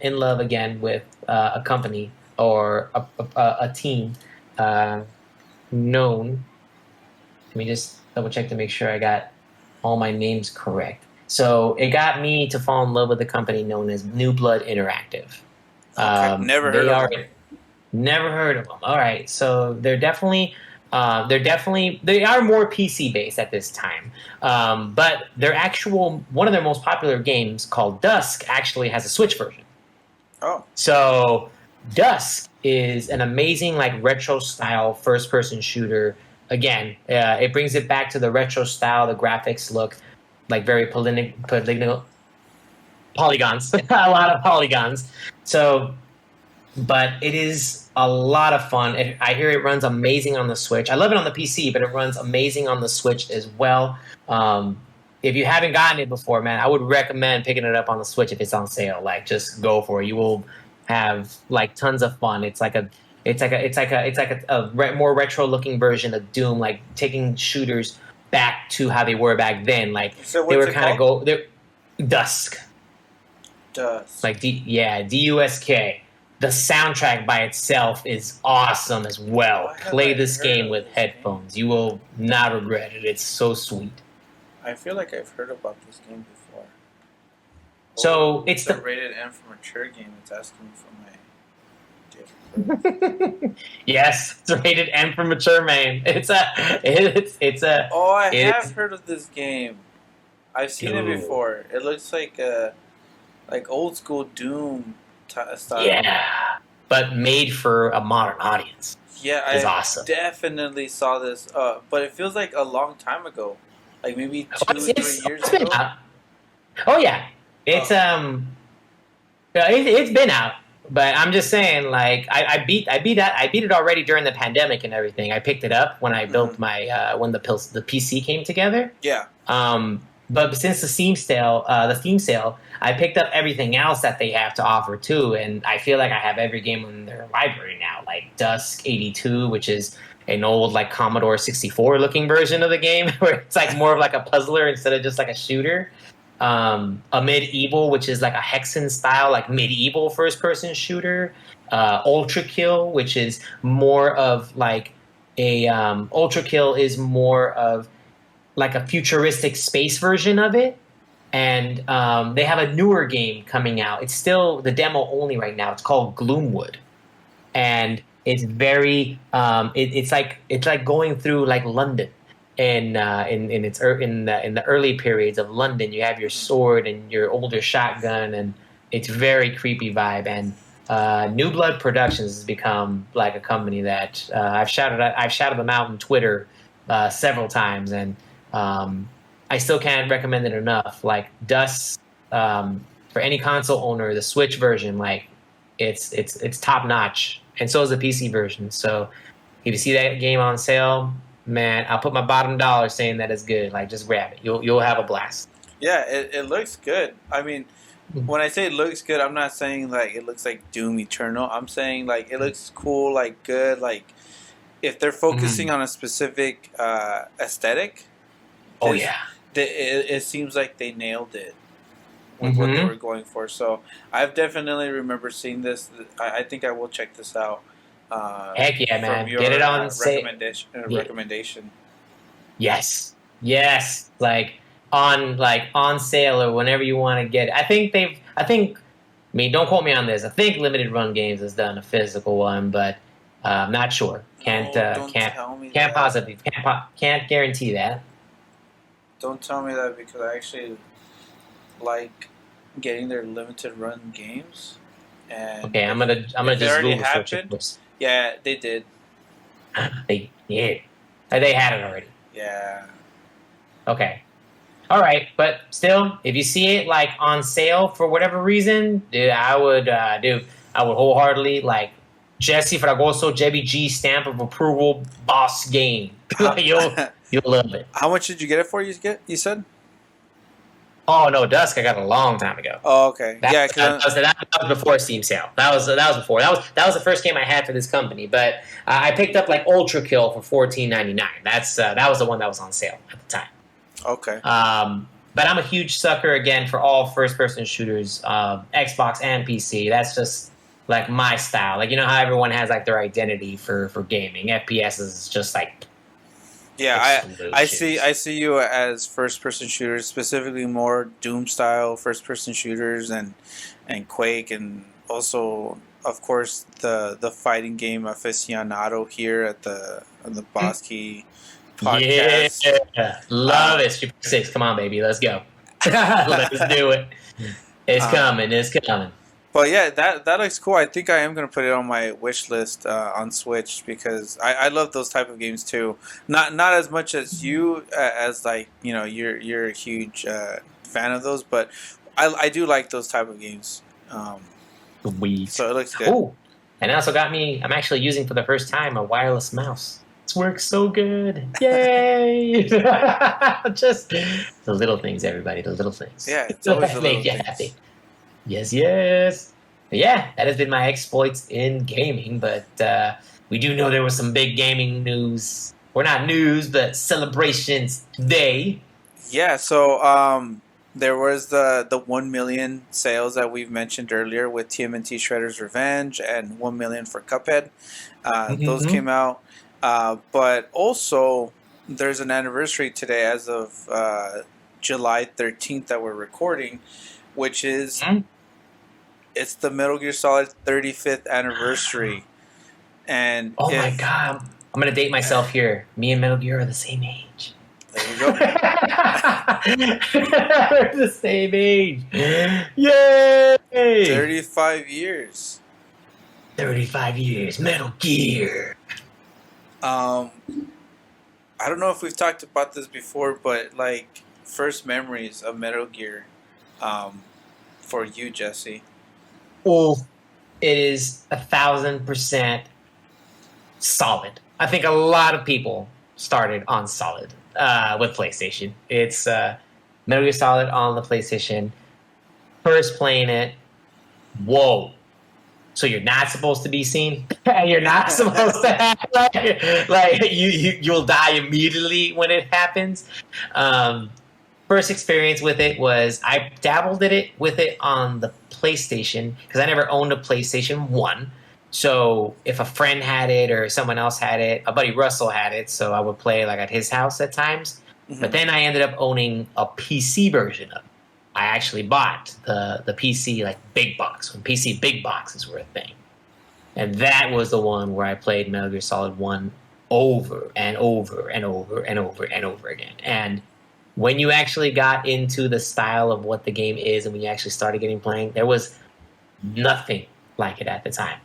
in love again with a company or a team known. Let me just double check to make sure I got all my names correct. So it got me to fall in love with a company known as New Blood Interactive. Okay, never heard of them. Never heard of them. All right, so they're definitely they are more PC based at this time, but their actual one of their most popular games called Dusk actually has a Switch version. Oh, So Dusk is an amazing like retro style first person shooter. Again, it brings it back to the retro style. The graphics look like very polygonal polygons, a lot of polygons. So but it is a lot of fun. I hear it runs amazing on the Switch. I love it on the PC, but it runs amazing on the Switch as well. If you haven't gotten it before, man, I would recommend picking it up on the Switch if it's on sale. Like, just go for it. You will have like tons of fun. It's like a more retro looking version of Doom, like taking shooters back to how they were back then. Like so they what's were it kind of called? Dusk, Dust. like DUSK. The soundtrack by itself is awesome as well. Why have Play I this heard game of with this headphones. game? You will not regret it. It's so sweet. I feel like I've heard about this game before. So Oh, it's the the rated M for mature game. It's asking me for my date of birth. yes, it's rated M for mature, man. It's a Oh, I have it's heard of this game. I've seen it dude. before. It looks like old school Doom style. Yeah, but made for a modern audience Yeah, is I awesome. definitely saw this. But it feels like a long time ago, like maybe Oh, two, 3 years it's been ago. out. Oh yeah, it's Oh, it's been out, but I'm just saying, like I beat it already during the pandemic and everything. I picked it up when I hmm built my when the PC came together. yeah. But since the theme sale, I picked up everything else that they have to offer too, and I feel like I have every game in their library now, like Dusk '82, which is an old like Commodore 64 looking version of the game, where it's like more of like a puzzler instead of just like a shooter. A medieval, which is like a hexen style, like medieval first person shooter. Ultra Kill, which is more of like Ultra Kill is more of like a futuristic space version of it. And they have a newer game coming out. It's still the demo only right now. It's called Gloomwood, and it's very it's like going through like London in the early periods of London. You have your sword and your older shotgun, and it's very creepy vibe. And New Blood Productions has become like a company that I've shouted them out on Twitter several times, and I still can't recommend it enough. Like Dust, for any console owner, the Switch version, like it's top notch, and so is the PC version. So if you see that game on sale, man, I'll put my bottom dollar saying that it's good. Like just grab it. You'll have a blast. Yeah, it looks good. I mean, when I say it looks good, I'm not saying like it looks like Doom Eternal. I'm saying like it looks cool, like good. Like if they're focusing Mm. on a specific aesthetic, Oh this yeah. it seems like they nailed it with what they Hmm. were going for. So I've definitely remember seeing this. I think I will check this out Heck yeah, from man. Get it your on say yeah. recommendation. Yes. Yes. Like on sale or whenever you want to get it. I mean, don't quote me on this. I think Limited Run Games has done a physical one, but I'm not sure. Can't No, don't can't tell me can't that. positively can't guarantee that. Don't tell me that because I actually like getting their limited run games. And Okay, I'm gonna if they just already Google search it happened, first. yeah, they did. They yeah. They had it already. Yeah. Okay. All right, but still, if you see it like on sale for whatever reason, dude, I would wholeheartedly like Jesse Fragoso JBG stamp of approval boss game. How You'll love it. how much did you get it for? You said? Oh no, Dusk I got a long time ago. Oh, okay. That, Yeah, that, was, that was before Steam sale. That was before. That was the first game I had for this company. But I picked up like Ultra Kill for $14.99. That was the one that was on sale at the time. okay. But I'm a huge sucker again for all first-person shooters, Xbox and PC. That's just like my style. Like how everyone has like their identity for gaming. FPS is just like Yeah, I see explosions. you as first person shooters, specifically more Doom style first person shooters and Quake, and also of course the fighting game aficionado here at the Boss Key Yeah, podcast. love Uh, it. Super Six, come on, baby, let's go. Let's do it. It's uh, coming. It's coming. but yeah, that looks cool. I think I am gonna put it on my wish list on Switch because I love those type of games too. Not as much as you as like you're a huge fan of those, but I do like those type of games. Sweet. So it looks good. Oh, and it also got me. I'm actually using for the first time a wireless mouse. It works so good. Yay! Just the little things, everybody. The little things Yeah, it's always the that little make you things. happy. Yes, yes. But yeah, that has been my exploits in gaming. But we do know there was some big gaming news. Or not news, but celebrations today. Yeah, so there was the 1 million sales that we've mentioned earlier with TMNT Shredder's Revenge and 1 million for Cuphead. Those Mm-hmm. came out, but also there's an anniversary today, as of July 13th that we're recording, which is it's the Metal Gear Solid 35th anniversary, and Oh my if god, I'm gonna date myself here. Me and Metal Gear are the same age. there you go. We're the same age. Yay! 35 years. 35 years, Metal Gear. Um, I don't know if we've talked about this before, but like first memories of Metal Gear, um, for you, Jesse. Oh, it is 1,000% solid. I think a lot of people started on solid with PlayStation. It's Metal Gear Solid on the PlayStation. First playing it, whoa. So you're not supposed to be seen. You're not supposed to have like you'll die immediately when it happens. First experience with it was I dabbled with it on the PlayStation because I never owned a PlayStation 1. So if a friend had it or someone else had it, a buddy Russell had it, so I would play like at his house at times. But then I ended up owning a PC version of it. I actually bought the PC like big box when PC big boxes were a thing. And that was the one where I played Metal Gear Solid 1 over and over and over and over and over again. And when you actually got into the style of what the game is and when you actually started getting playing, there was nothing like it at the time.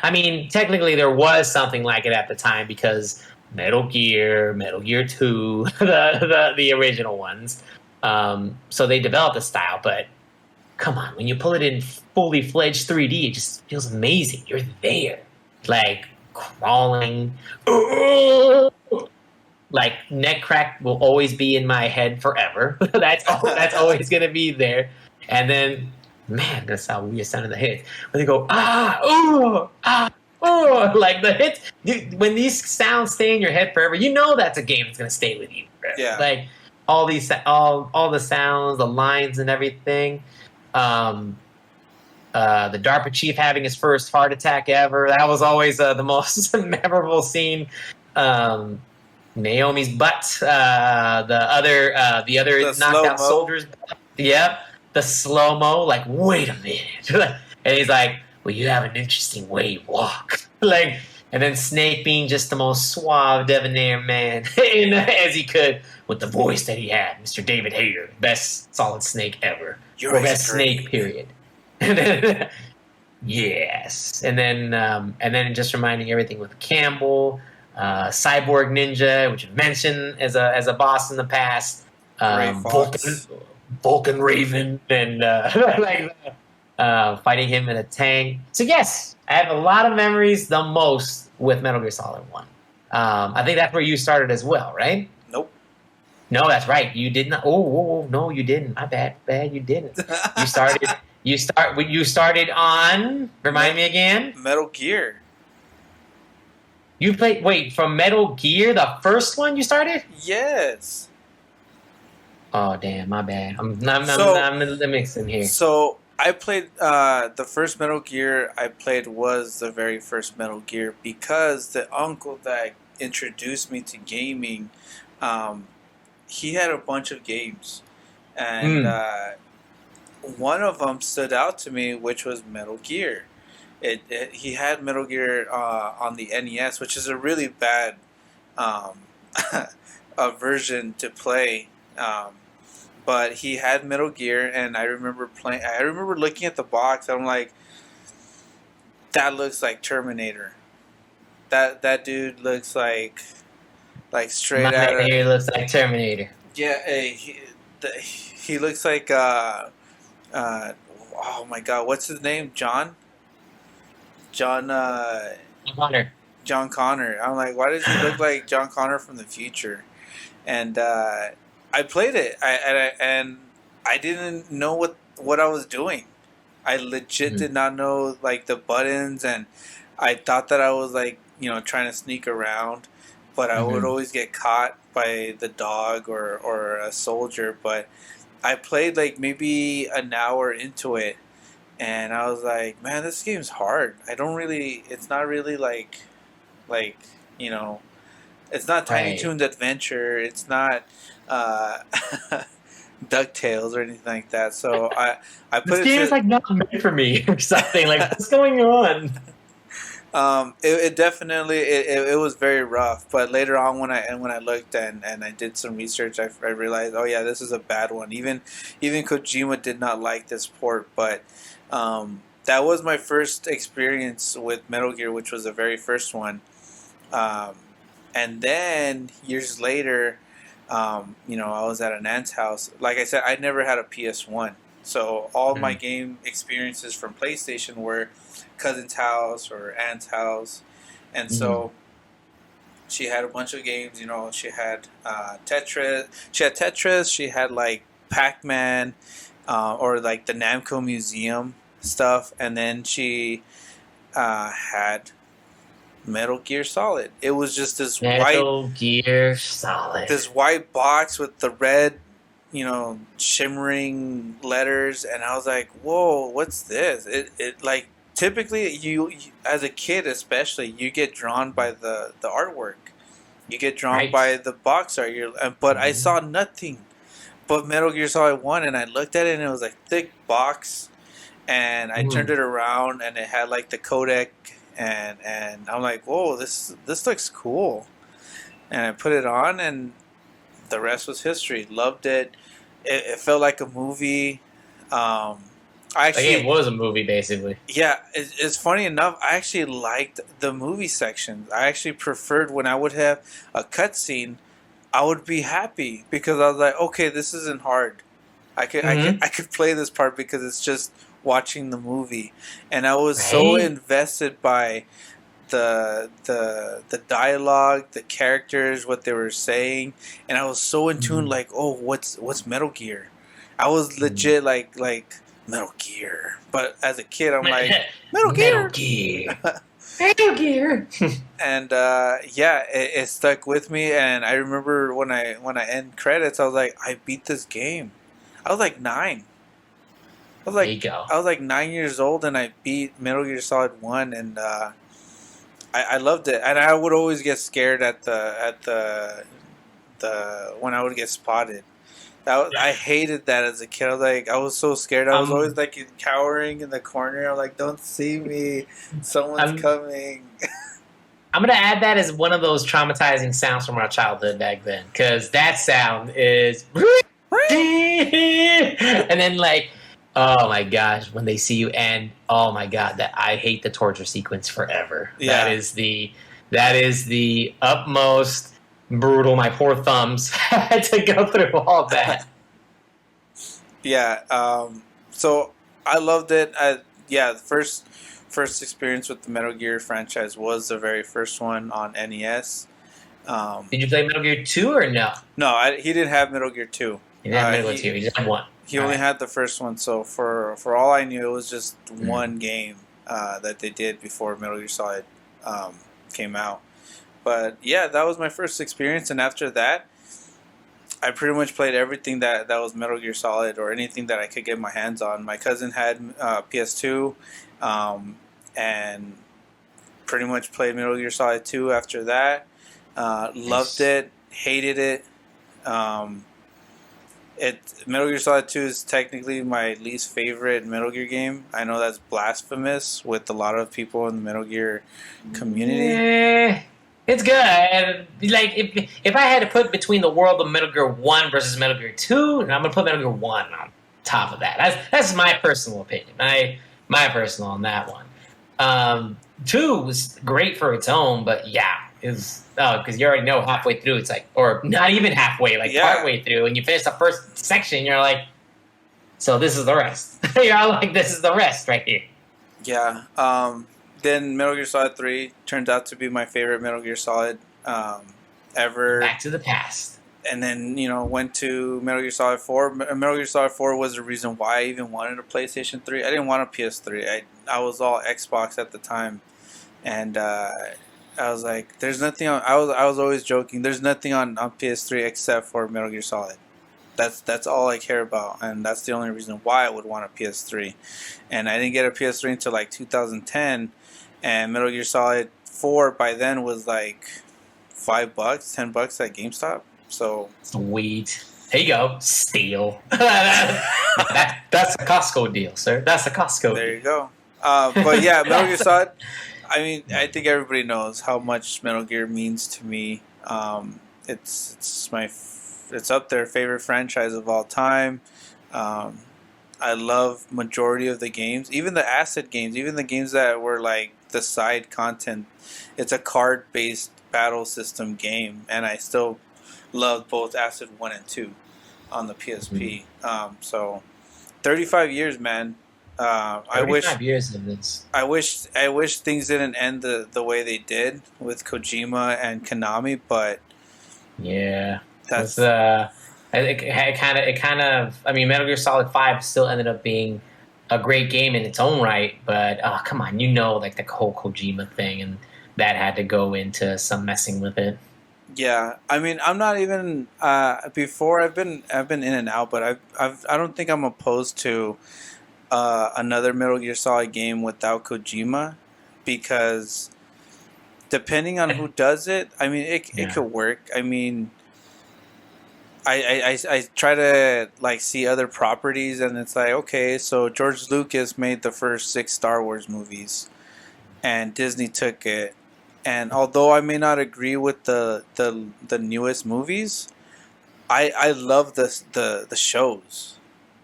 I mean, technically there was something like it at the time because Metal Gear, Metal Gear 2, the original ones. So they developed a style, but come on, when you pull it in fully fledged 3D, it just feels amazing. You're there, like crawling. Like neck crack will always be in my head forever. That's always gonna be there. And then, man, that's how weird sounded the hits. When they go like the hits. When these sounds stay in your head forever, you know that's a game that's gonna stay with you forever. Yeah. Like all the sounds, the lines, and everything. The DARPA chief having his first heart attack ever. That was always the most memorable scene. Naomi's butt. The other The knocked out slow-mo. soldiers. Yep. The slow mo. Like, wait a minute. And he's like, "Well, you have an interesting way you walk." Like, and then Snake being just the most suave, debonair man as he could with the voice that he had, Mr. David Hayter, best Solid Snake ever, You're or best great. Snake period. And then, yes, and then just reminding everything with Campbell. Cyborg Ninja, which I've mentioned as a boss in the past. Gray Vulcan Fox. Vulcan Raven, and like fighting him in a tank. So yes, I have a lot of memories, the most with Metal Gear Solid One. I think that's where you started as well, right? Nope. No, that's right. You did not. Oh, no, you didn't. My bad. You didn't. You started. You started on. Remind me again. Metal Gear. You played. Wait, from Metal Gear, the first one you started. Yes. Oh damn, my bad. I'm mixing here. So I played the first Metal Gear I played was the very first Metal Gear because the uncle that introduced me to gaming, he had a bunch of games, and one of them stood out to me, which was Metal Gear. He had Metal Gear on the NES, which is a really bad um, a version to play. But he had Metal Gear, and I remember playing. I remember looking at the box. And I'm like, that looks like Terminator. That dude looks like straight My out man of here looks like Terminator. yeah. He looks like oh my god, what's his name? John Hunter. John Connor. I'm like, why does he look like John Connor from the future? And I played it. And I didn't know what I was doing. I legit did not know like the buttons, and I thought that I was like trying to sneak around, but I would always get caught by the dog or a soldier. But I played like maybe an hour into it, and I was like, man, this game's hard. I don't really. It's not really like you know. It's not Tiny Toons Adventure. It's not DuckTales or anything like that. So I put this game is like not made for me or something. Like what's going on? It definitely it was very rough. But later on when I looked and I did some research, I realized, oh yeah, this is a bad one. Even Kojima did not like this port. But that was my first experience with Metal Gear, which was the very first one. And then years later, I was at an aunt's house. Like I said, I never had a PS1. So all my game experiences from PlayStation were cousin's house or aunt's house. And so she had a bunch of games. She had Tetris. She had like Pac-Man or like the Namco Museum stuff. And then she had Metal Gear Solid. It was just this Metal Gear Solid. This white box with the red, shimmering letters, and I was like, "Whoa, what's this?" It like typically you as a kid especially you get drawn by the artwork, you get drawn by the box art. But I saw nothing but Metal Gear Solid 1, and I looked at it and it was like thick box, and I turned it around and it had like the codec. And I'm like, whoa, this looks cool, and I put it on, and the rest was history. Loved it. It felt like a movie. It was a movie basically. Yeah, it's funny enough. I actually liked the movie section. I actually preferred when I would have a cutscene. I would be happy because I was like, okay, this isn't hard. I could play this part because it's just watching the movie, and I was so invested by the dialogue, the characters, what they were saying, and I was so in tune. Like, oh, what's Metal Gear? I was legit like Metal Gear, but as a kid, I'm like Metal Gear. Metal Gear. And it stuck with me. And I remember when I end credits, I was like, I beat this game. I was like 9. I was like 9 years old, and I beat Metal Gear Solid 1, and I loved it. And I would always get scared at the when I would get spotted. I hated that as a kid. I was so scared. I was always like cowering in the corner. I'm like, don't see me. Someone's coming. I'm going to add that as one of those traumatizing sounds from our childhood back then, because that sound is... and then like... Oh my gosh, when they see you, and oh my god, that I hate the torture sequence forever. Yeah. That is the That is the utmost brutal. My poor thumbs had to go through all that. Yeah. So I loved it. Yeah, the first experience with the Metal Gear franchise was the very first one on NES. Did you play Metal Gear 2 or no? No, he didn't have Metal Gear 2. You didn't have Metal Gear 2. You just had one. He All only right. had the first one. So for all I knew, it was just Mm. one game that they did before Metal Gear Solid came out. But yeah, that was my first experience, and after that, I pretty much played everything that was Metal Gear Solid or anything that I could get my hands on. My cousin had PS2, and pretty much played Metal Gear Solid 2 after that. Loved it, hated it. Um, Metal Gear Solid 2 is technically my least favorite Metal Gear game. I know that's blasphemous with a lot of people in the Metal Gear community. It's good. Like if I had to put between the world of Metal Gear 1 versus Metal Gear 2, I'm gonna put Metal Gear 1 on top of that. That's my personal opinion. My personal on that one. 2 was great for its own, but yeah, is because you already know halfway through it's like, or not even halfway, like partway through, and you finish the first section, you're like, so this is the rest. You're like, this is the rest right here. Yeah. Then Metal Gear Solid 3 turns out to be my favorite Metal Gear Solid ever. Back to the past. And then, went to Metal Gear Solid 4. Metal Gear Solid 4 was the reason why I even wanted a PlayStation 3. I didn't want a PS3. I was all Xbox at the time. And I was like, there's nothing on... I was always joking. There's nothing on PS3 except for Metal Gear Solid. That's all I care about, and that's the only reason why I would want a PS3. And I didn't get a PS3 until like 2010, and Metal Gear Solid 4 by then was like $5, $10 at GameStop. So sweet. Here you go, steal. That's a Costco deal, sir. That's a Costco. There you go. But yeah, Metal Gear Solid. I mean, I think everybody knows how much Metal Gear means to me. It's up there, favorite franchise of all time. I love majority of the games, even the acid games, even the games that were like the side content. It's a card-based battle system game, and I still love both Acid 1 and 2 on the PSP. So 35 years, man. I wish 35 years of this. I wish things didn't end the way they did with Kojima and Konami, but yeah. That's it kind of. I mean, Metal Gear Solid 5 still ended up being a great game in its own right, but come on, like the whole Kojima thing, and that had to go into some messing with it. Yeah, I mean, I'm not even before. I've been in and out, but I don't think I'm opposed to another Metal Gear Solid game without Kojima, because depending on who does it, I mean, it could work. I mean. I try to like see other properties, and it's like, okay, so George Lucas made the first 6 Star Wars movies, and Disney took it. And although I may not agree with the newest movies, I love the shows.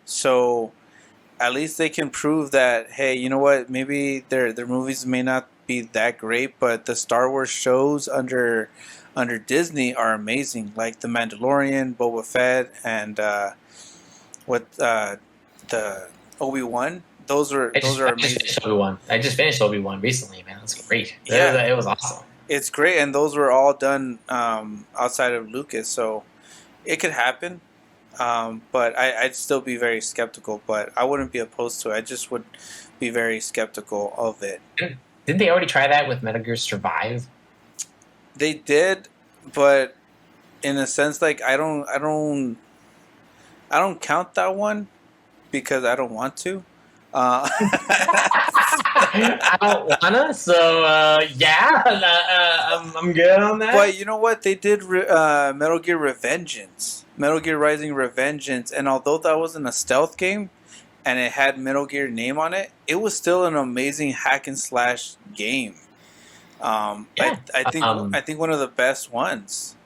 So at least they can prove that, hey, you know what? Maybe their movies may not be that great, but the Star Wars shows under Disney are amazing, like The Mandalorian, Boba Fett, and the Obi-Wan. Those are amazing. I just finished Obi-Wan recently, man. That's great. Yeah, it was awesome. It's great, and those were all done outside of Lucas, so it could happen. But I'd still be very skeptical, but I wouldn't be opposed to it. I just would be very skeptical of it. Didn't they already try that with Metal Gear Survive? They did, but in a sense, like I don't count that one because I don't want to. I don't wanna, so I'm good on that. But you know what? They did Metal Gear Revengeance, Metal Gear Rising Revengeance, and although that wasn't a stealth game, and it had Metal Gear name on it, it was still an amazing hack and slash game. I think one of the best ones.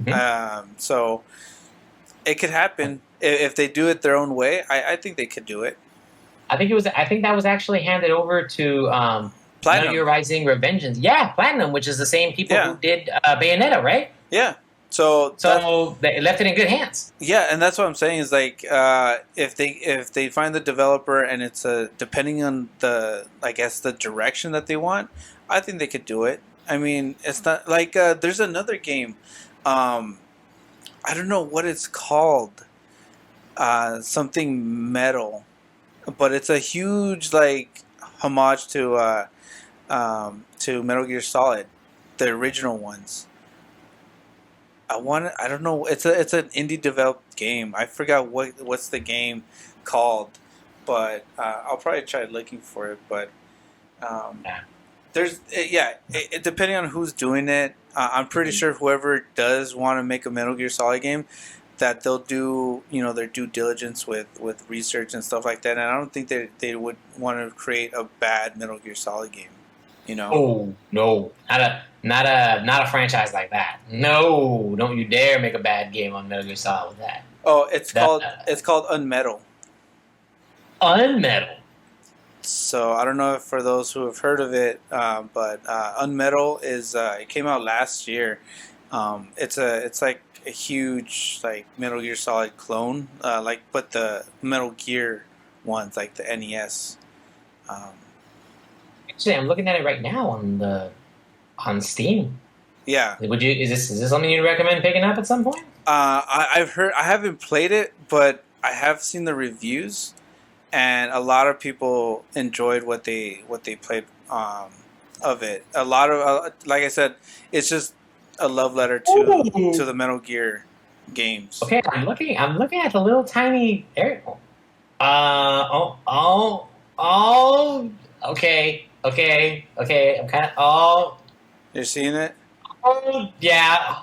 Mm-hmm. So it could happen if they do it their own way. I think they could do it. I think that was actually handed over to Metal Gear Platinum. Rising Revengeance. Yeah, Platinum, which is the same people Yeah, who did Bayonetta, right? yeah. So that So they left it in good hands. yeah, and that's what I'm saying is like if they find the developer and it's depending on the I guess the direction that they want, I think they could do it. I mean, it's not like there's another game, um, I don't know what it's called, something metal, but it's a huge like homage to Metal Gear Solid, the original ones. I don't know. It's an indie developed game. I forgot what's the game called, but I'll probably try looking for it. But um, Yeah. depending on who's doing it, I'm pretty sure whoever does want to make a Metal Gear Solid game, that they'll do their due diligence with research and stuff like that. And I don't think they would want to create a bad Metal Gear Solid game. You know. Oh no, not a franchise like that. No, don't you dare make a bad game on Metal Gear Solid with that. Oh, it's That called Unmetal. Unmetal. So I don't know if for those who have heard of it, but Unmetal is it came out last year. It's like a huge like Metal Gear Solid clone, but the Metal Gear ones like the NES. Um, Actually, I'm looking at it right now on Steam. yeah, Would you? Is this something you'd recommend picking up at some point? I've heard. I haven't played it, but I have seen the reviews, and a lot of people enjoyed what they played of it. A lot of like I said, it's just a love letter to the Metal Gear games. Okay, I'm looking at the little tiny area. Oh. Okay. I'm kind of. You're seeing it? Oh, yeah.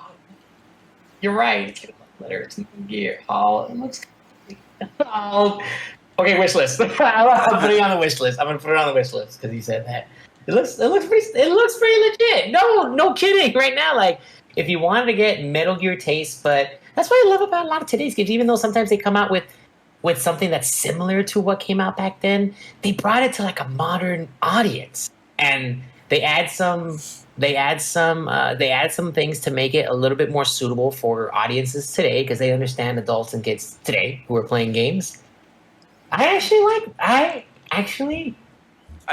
You're right. Letter to gear. Oh, it looks. Oh. Okay, wish list. I'm putting it on the wish list. I'm gonna put it on the wish list because he said that. It looks pretty legit. No kidding. Right now, like if you wanted to get Metal Gear taste, but that's what I love about a lot of today's games. Even though sometimes they come out with something that's similar to what came out back then, they brought it to like a modern audience, and they add some things to make it a little bit more suitable for audiences today because they understand adults and kids today who are playing games. I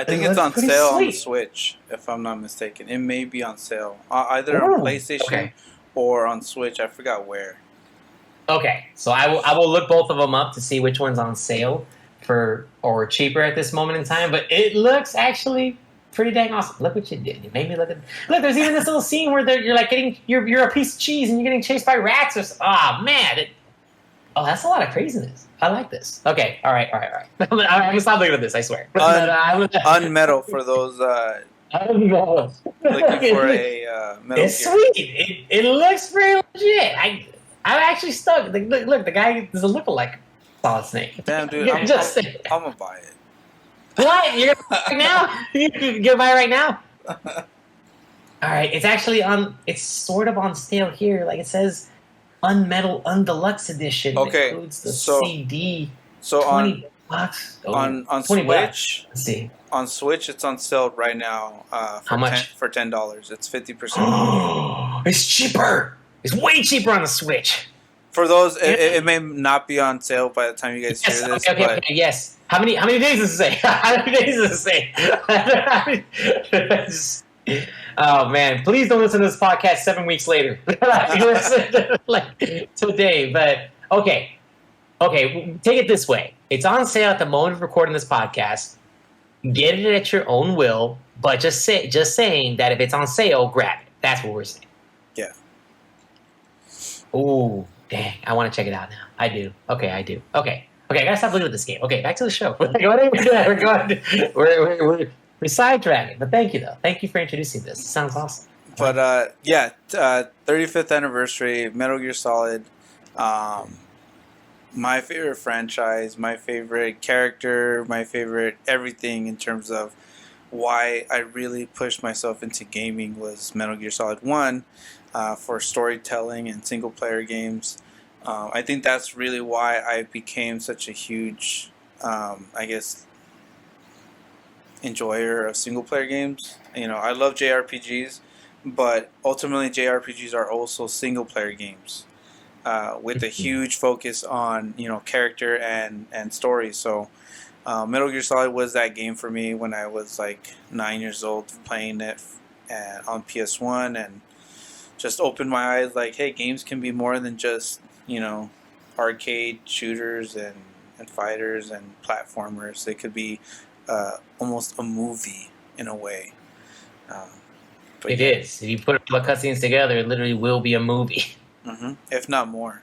think it it's looks on pretty sale on the sweet. Switch, if I'm not mistaken. It may be on sale either on Ooh, PlayStation okay. or on Switch. I forgot where. Okay, so I will look both of them up to see which one's on sale or cheaper at this moment in time. But it looks actually pretty dang awesome. Look what you did. You made me look. There's even this little scene where you're like you're a piece of cheese and you're getting chased by rats or something. Oh man! That's a lot of craziness. I like this. Okay, all right. I'm gonna stop looking at this. I swear. Unmetal for those looking for a Metal It's Gear. sweet. It looks pretty legit. I'm actually stuck. Look, the guy doesn't look like Solid Snake. Damn, dude, You're I'm gonna buy it. What? You're gonna buy it right now? You're gonna buy it right now? All right. It's actually on. It's sort of on sale here. Like it says, Unmetal Undeluxe Edition. Okay, It includes the so- CD. So $20. Oh, on $20. Switch, Let's see. on Switch, it's on sale right now. How much? For $10. It's 50%. It's cheaper. It's way cheaper on the Switch. For those, it may not be on sale by the time you guys hear this. Okay, yes. How many days does it say? How many days does it say? Oh man, please don't listen to this podcast 7 weeks later. like today, but okay, take it this way. It's on sale at the moment of recording this podcast. Get it at your own will, but just saying that if it's on sale, grab it. That's what we're saying. Yeah. Ooh, dang! I want to check it out now. I do. Okay, I do. Okay, I gotta stop looking at this game. Okay, back to the show. What are we doing? We're sidetracking, but thank you though. Thank you for introducing this. It sounds awesome. But 35th anniversary, Metal Gear Solid. My favorite franchise, my favorite character, my favorite everything in terms of why I really pushed myself into gaming was Metal Gear Solid 1 for storytelling and single player games. I think that's really why I became such a huge, I guess, enjoyer of single player games. You know, I love JRPGs, but ultimately JRPGs are also single player games with a huge focus on character and story. So Metal Gear Solid was that game for me when I was like 9 years old, playing it on PS1, and just opened my eyes like, hey, games can be more than just arcade shooters and fighters and platformers. They could be almost a movie in a way. Um, but It yeah, is. If you put all the cutscenes together, it literally will be a movie. if not more.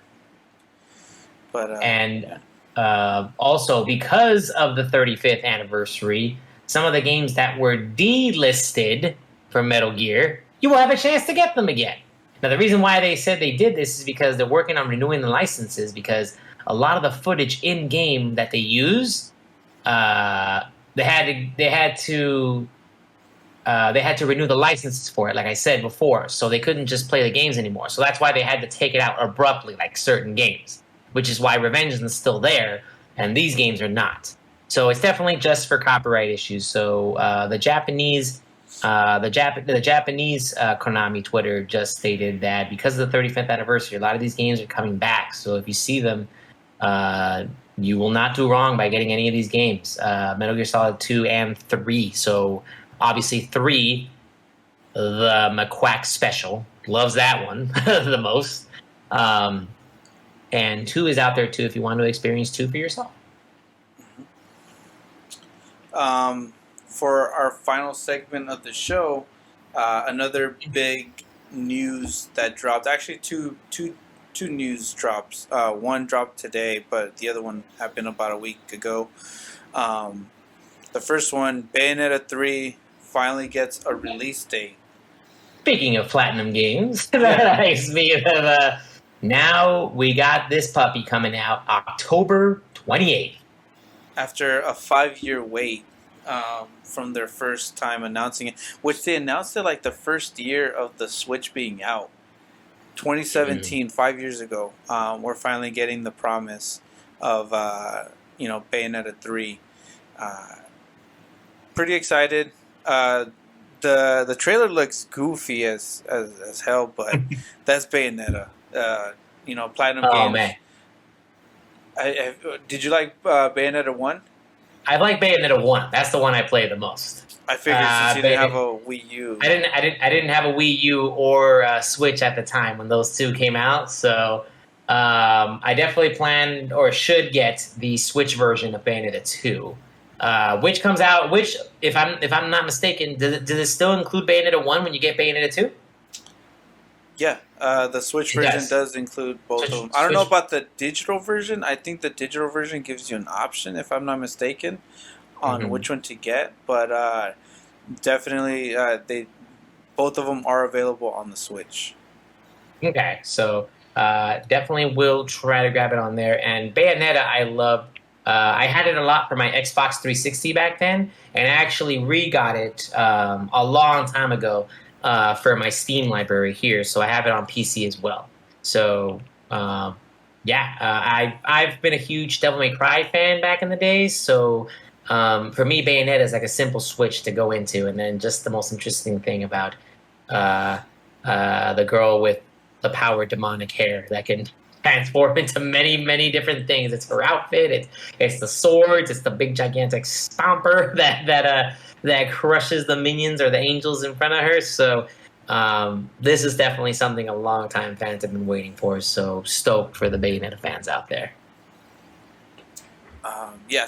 But And also, because of the 35th anniversary, some of the games that were delisted for Metal Gear, you will have a chance to get them again. Now, the reason why they said they did this is because they're working on renewing the licenses, because a lot of the footage in game that they use, they had to renew the licenses for it, like I said before. So they couldn't just play the games anymore. So that's why they had to take it out abruptly, like certain games, which is why Revengeance is still there, and these games are not. So it's definitely just for copyright issues. So the Japanese Konami Twitter just stated that because of the 35th anniversary, a lot of these games are coming back. So if you see them, you will not do wrong by getting any of these games. Metal Gear Solid 2 and 3. So obviously 3, the McQuack Special, loves that one the most. And 2 is out there too if you want to experience 2 for yourself. For our final segment of the show, another big news that dropped. Actually, two news drops. One dropped today, but the other one happened about a week ago. The first one, Bayonetta 3, finally gets a release date. Speaking of Platinum Games, that reminds me of now we got this puppy coming out October 28th. After a 5-year wait from their first time announcing it, which they announced it like the first year of the Switch being out. 2017, 5 years ago, we're finally getting the promise of Bayonetta 3. Pretty excited. The trailer looks goofy as hell, but that's Bayonetta. Platinum Games. Man. Did you like Bayonetta 1? I like Bayonetta 1. That's the one I play the most. I figured since you didn't have a Wii U. I didn't have a Wii U or a Switch at the time when those two came out, so I definitely plan or should get the Switch version of Bayonetta 2. Which comes out, if I'm not mistaken, does it still include Bayonetta 1 when you get Bayonetta 2? Yeah, the Switch version does include both of them. I don't know about the digital version. I think the digital version gives you an option, if I'm not mistaken, on which one to get. But definitely, both of them are available on the Switch. Okay, so definitely will try to grab it on there. And Bayonetta, I love. I had it a lot for my Xbox 360 back then, and I actually re-got it a long time ago for my Steam library here, so I have it on PC as well. So, I've been a huge Devil May Cry fan back in the days, so for me, Bayonetta is like a simple switch to go into, and then just the most interesting thing about the girl with the power demonic hair that can transform into many, many different things. It's her outfit. It's the swords. It's the big gigantic stomper that crushes the minions or the angels in front of her. So this is definitely something a long-time fans have been waiting for. So stoked for the Bayonetta fans out there.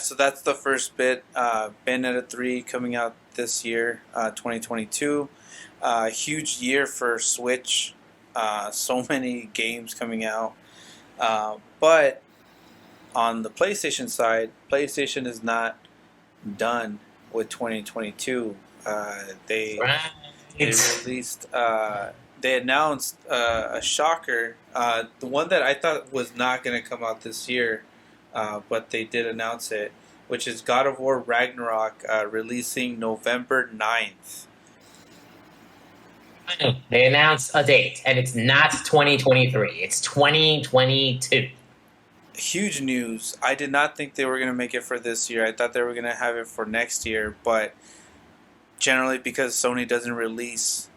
So that's the first bit. Bayonetta 3 coming out this year, 2022. Huge year for Switch. So many games coming out. But on the PlayStation side, PlayStation is not done with 2022. They released, they announced a shocker. The one that I thought was not going to come out this year, but they did announce it, which is God of War Ragnarok, releasing November 9th. They announced a date, and it's not 2023. It's 2022. Huge news. I did not think they were going to make it for this year. I thought they were going to have it for next year, but generally because Sony doesn't release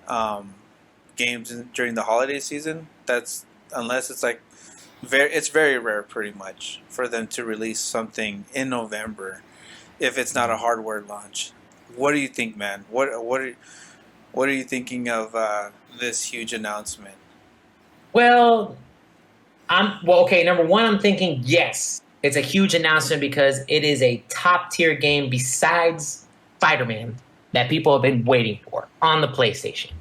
games during the holiday season. That's unless it's like it's very rare, pretty much, for them to release something in November if it's not a hardware launch. What do you think, man? What are you thinking of this huge announcement? Well, okay. Number one, I'm thinking yes, it's a huge announcement because it is a top tier game besides Spider-Man that people have been waiting for on the PlayStation,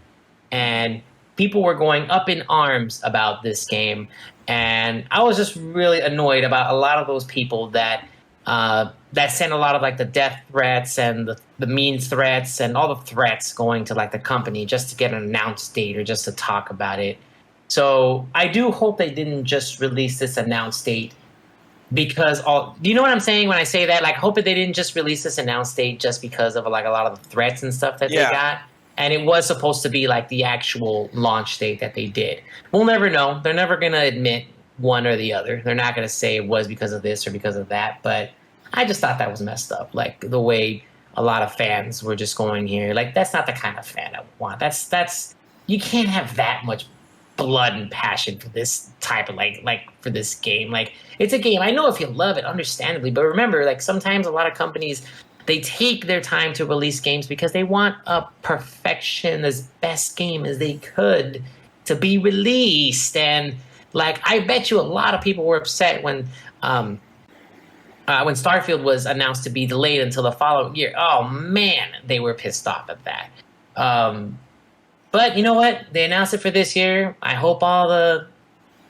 and people were going up in arms about this game, and I was just really annoyed about a lot of those people that sent a lot of like the death threats and the mean threats and all the threats going to like the company just to get an announced date or just to talk about it. So I do hope they didn't just release this announced date because all, do you know what I'm saying when I say that? Like, hope that they didn't just release this announced date just because of like a lot of the threats and stuff that they Yeah, got. And it was supposed to be like the actual launch date that they did. We'll never know. They're never going to admit one or the other. They're not going to say it was because of this or because of that. But I just thought that was messed up. Like the way a lot of fans were just going here. Like that's not the kind of fan I want. That's you can't have that much blood and passion for this type of like for this game. Like it's a game. I know if you love it, understandably, but remember, like sometimes a lot of companies they take their time to release games because they want a perfection as best game as they could to be released. And like I bet you a lot of people were upset when Starfield was announced to be delayed until the following year. Oh man, they were pissed off at that. Um, but you know what? They announced it for this year. I hope all the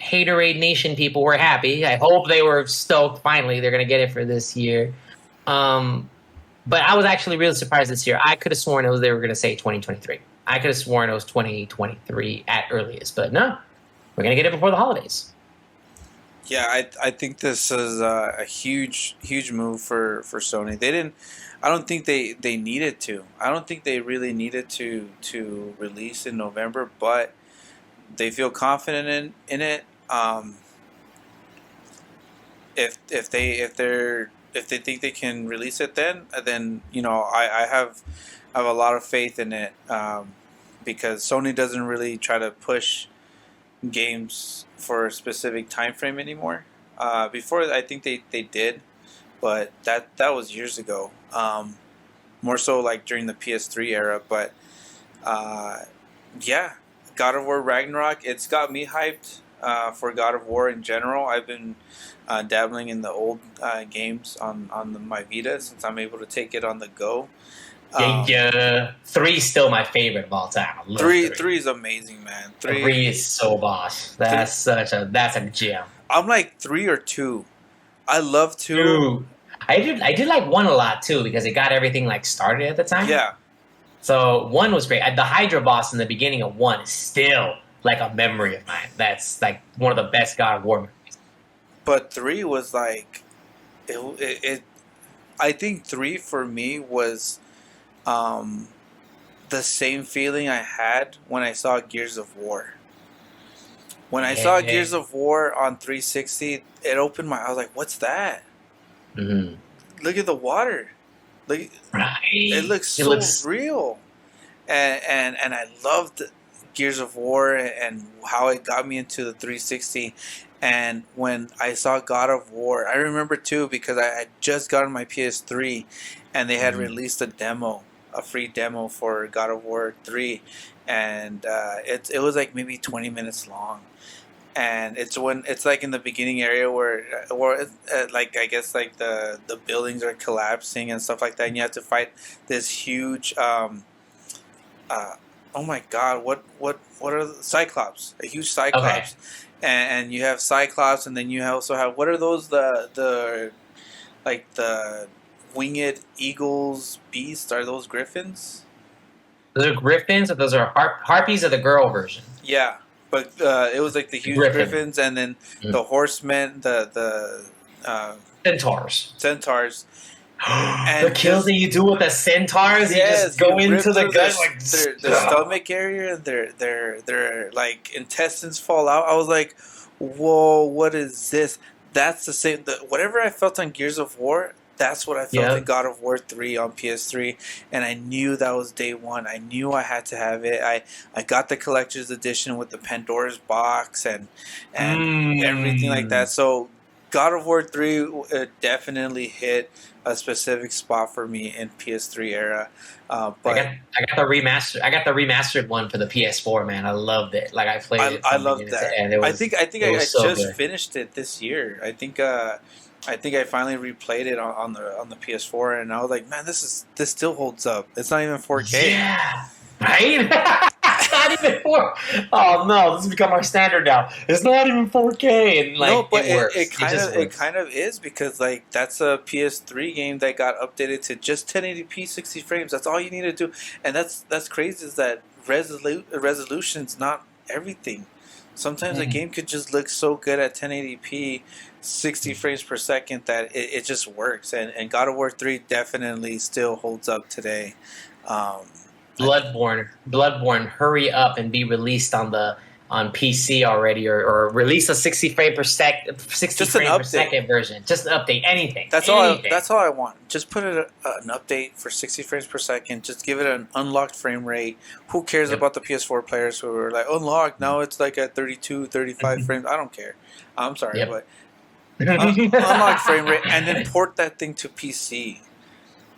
Haterade Nation people were happy. I hope they were stoked. Finally, they're gonna get it for this year. Um, but I was actually really surprised this year. I could have sworn they were gonna say 2023. I could have sworn it was 2023 at earliest. But no, we're gonna get it before the holidays. yeah. I think this is a huge move for Sony. They didn't. I don't think they needed to. I don't think they really needed to release in November, but they feel confident in it. If they think they can release it, then I have a lot of faith in it, because Sony doesn't really try to push games for a specific time frame anymore. Before, I think they did, but that was years ago. More so like during the PS3 era, but uh, yeah, God of War Ragnarok. It's got me hyped for God of War in general. I've been dabbling in the old games on my Vita since I'm able to take it on the go. Yeah, Um, yeah. Three's still my favorite of all time. I love three is amazing, man. Three is so boss. Three. That's a gem. I'm like 3 or 2. I love 2. Two. I did like one a lot too because it got everything like started at the time. Yeah, So one was great. The Hydra boss in the beginning of one is still like a memory of mine. That's like one of the best God of War movies. but 3 was like it. I think 3 for me was um, the same feeling I had when I saw Gears of War. When I saw Yeah. Gears of War on 360, it opened my. I was like, "What's that? Mm-hmm. Look at the water. Look, Right. it looks It so looks real." And I loved Gears of War and how it got me into the 360. And when I saw God of War, I remember too because I had just gotten my PS3, and they had Mhm. released a free demo for God of War 3, and it was like maybe 20 minutes long. And it's like in the beginning area where like I guess like the buildings are collapsing and stuff like that, and you have to fight this huge uh, oh my god, what are Cyclops? A huge Okay. Cyclops, and you have Cyclops, and then you also have what are those the like the winged eagles beasts? Are those griffins? Those are griffins, or those are harpies, or the girl version. Yeah, but it was like the huge Griffin. griffins, and then Mm. the horsemen, the Centaurs. centaurs, The and kills just that you do with the centaurs, you just yes, you go rip into the through gut like. their stomach area, and their like intestines fall out. I was like, whoa, what is this? That's the same. Whatever I felt on Gears of War, That's what I felt in Yep. God of War 3 on PS3, and I knew that was day one. I knew I had to have it. I got the collector's edition with the Pandora's box and everything like Mm. that. So God of War 3 definitely hit a specific spot for me in PS3 era. I got But I got the remaster. I got the remastered one for the PS4. Man, I loved it. Like I played it I from love beginning to that. end. I think It I was so just good. finished it this year. I think I finally replayed it on the PS4, and I was like, man, this still holds up. It's not even 4K. Yeah, right. Not even four. Oh no, this has become our standard now. It's not even 4K, and No, like but it works. It just it works. kind of is because like that's a PS3 game that got updated to just 1080p 60 frames. That's all you need to do, and that's crazy. Is that resolution's not everything. Sometimes a Mm. game could just look so good at 1080p 60 frames per second that it just works. And God of War 3 definitely still holds up today. Um, I think Bloodborne, hurry up and be released on PC already, or release a 60 just an frame per update. second version. Just an update, anything. That's all I want. Just put it an update for 60 frames per second. Just give it an unlocked frame rate. Who cares Yep. about the PS4 players who are like unlocked now? It's like at 32, 35 frames. I don't care. I'm sorry, Yep. but unlocked frame rate and then port that thing to PC.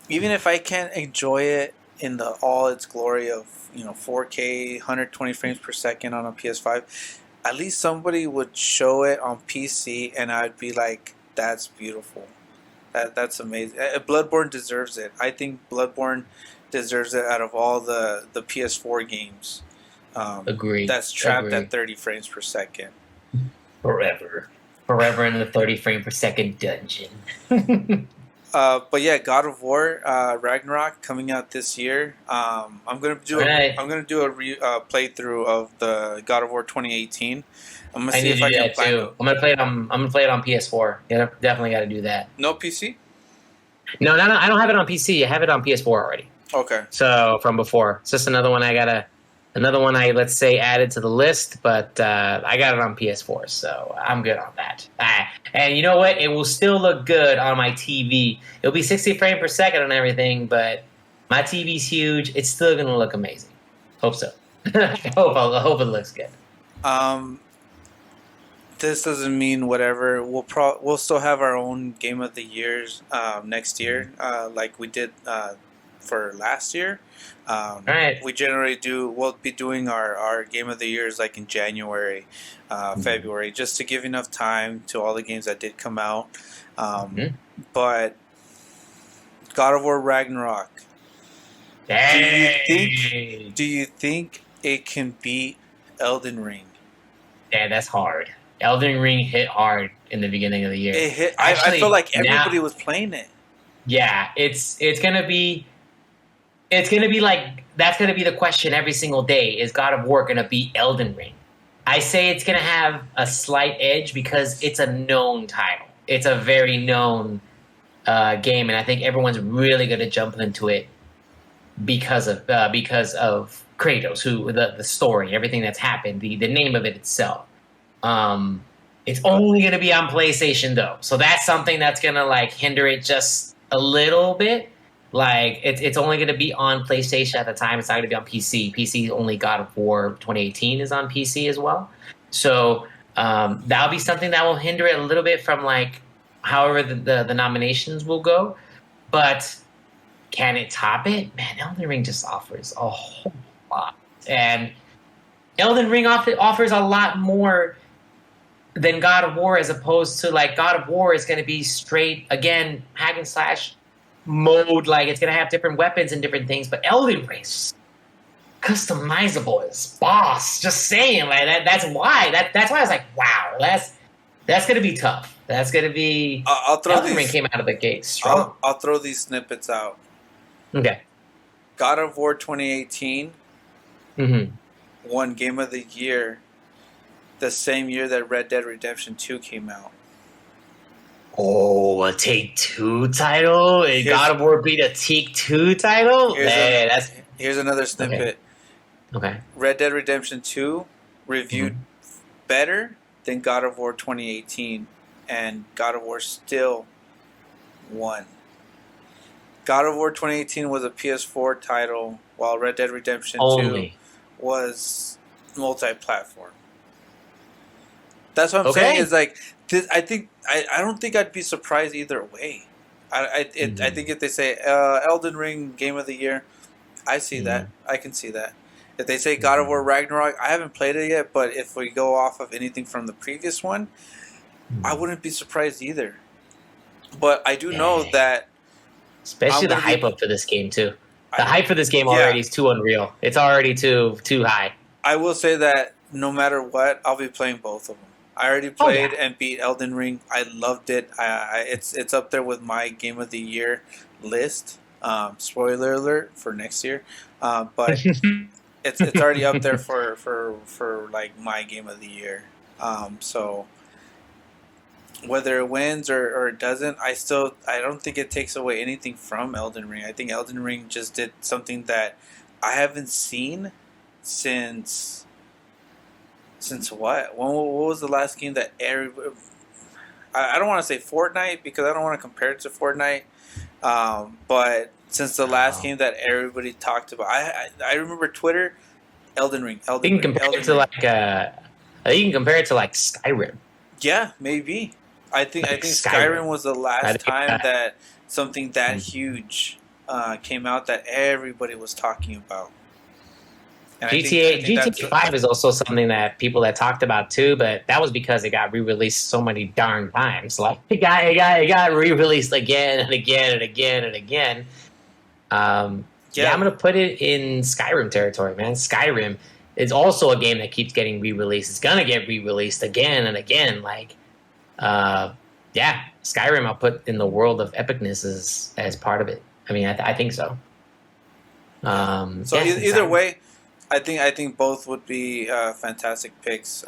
Even if I can't enjoy it in the all its glory of 4K 120 frames per second on a PS5, at least somebody would show it on PC and I'd be like, that's beautiful. That's amazing. Bloodborne deserves it. I think Bloodborne deserves it out of all the PS4 games. Agree. That's trapped at Agree. 30 frames per second. Forever. Forever in the 30 frame per second dungeon. But yeah, God of War Ragnarok coming out this year. Alright. I'm gonna do a playthrough of the God of War 2018. I'm gonna I see need if to I do can that plan too. to. I'm gonna play it on PS4. Yeah, definitely got to do that. No PC. No, I don't have it on PC. I have it on PS4 already. Okay. So from before, it's just another one I, let's say, added to the list. But I got it on PS4, so I'm good on that. And you know what? It will still look good on my TV. It'll be 60 frames per second and everything, but my TV's huge. It's still gonna look amazing. Hope so. I hope it looks good. Um, this doesn't mean whatever. We'll still have our own game of the years next year, like we did for last year. All right. We generally do. We'll be doing our game of the years like in January, February, just to give enough time to all the games that did come out. Mhm. But God of War Ragnarok. Dang. Do you think it can beat Elden Ring? Yeah, that's hard. Elden Ring hit hard in the beginning of the year. It hit. I feel Actually, like now, everybody was playing it. yeah, it's gonna be like that's gonna be the question every single day. Is God of War gonna beat Elden Ring? I say it's gonna have a slight edge because it's a known title. It's a very known game, and I think everyone's really gonna jump into it because of Kratos, who the story, everything that's happened, the name of it itself. Um, it's only going to be on PlayStation though, so that's something that's going to like hinder it just a little bit. Like it's only going to be on PlayStation at the time. It's not going to be on PC. PC only God of War 2018 is on PC as well. So that'll be something that will hinder it a little bit from like however the nominations will go. But can it top it? Man, Elden Ring just offers a whole lot, and Elden Ring offers a lot more than God of War, as opposed to like God of War is going to be straight again hack and slash mode. Like it's going to have different weapons and different things, but Elden Ring's customizable as boss. Just saying, like that. That's why I was like, wow, that's going to be tough. That's going to be. I'll throw Elden Ring these. came out of the gate strong. I'll throw these snippets out. Okay. God of War 2018 Mm-hmm. won Game of the Year the same year that Red Dead Redemption 2 came out. Oh, a Take Two title? God of War beat a Take Two title? Here's another snippet. Okay. Red Dead Redemption 2 reviewed better than God of War 2018, and God of War still won. God of War 2018 was a PS4 title, while Red Dead Redemption 2 Only. was multi-platform. That's what I'm saying. Okay. Is like this, I don't think I'd be surprised either way. I Mm-hmm. think if they say Elden Ring Game of the Year, I see that. I can see that. If they say God of War Mm-hmm. Ragnarok, I haven't played it yet, but if we go off of anything from the previous one, I Mm-hmm. wouldn't be surprised either. But I do know Yeah. that I'm Especially the gonna hype be. up for this game too. The I hype for this game Yeah, already is too unreal. It's already too high. I will say that no matter what, I'll be playing both of them. I already Oh yeah. played and beat Elden Ring. I loved it. It's up there with my Game of the Year list. Spoiler alert for next year, but it's already up there for like my Game of the Year. So whether it wins or it doesn't, I don't think it takes away anything from Elden Ring. I think Elden Ring just did something that I haven't seen since what? What was the last game that I don't want to say Fortnite because I don't want to compare it to Fortnite. But since the last Oh. game that everybody talked about, I remember Twitter, You Elden can Ring, compare it Elden to Ring. you can compare it to like Skyrim. Yeah, maybe. I Like think Skyrim. Skyrim was the I last think time that something that mm. huge came out that everybody was talking about, and I GTA think that's GTA 5 is also something that people that talked about too, but that was because it got re-released so many darn times. Like it got re-released again and again and again and again. Yeah, I'm yeah. gonna put it in Skyrim territory, man. Skyrim is also a game that keeps getting re-released. It's gonna get re-released again and again. Uh, yeah, Skyrim I'll put in the world of epicness as part of it. I mean, I think so. Yeah. So Yeah, either way, I think both would be fantastic picks.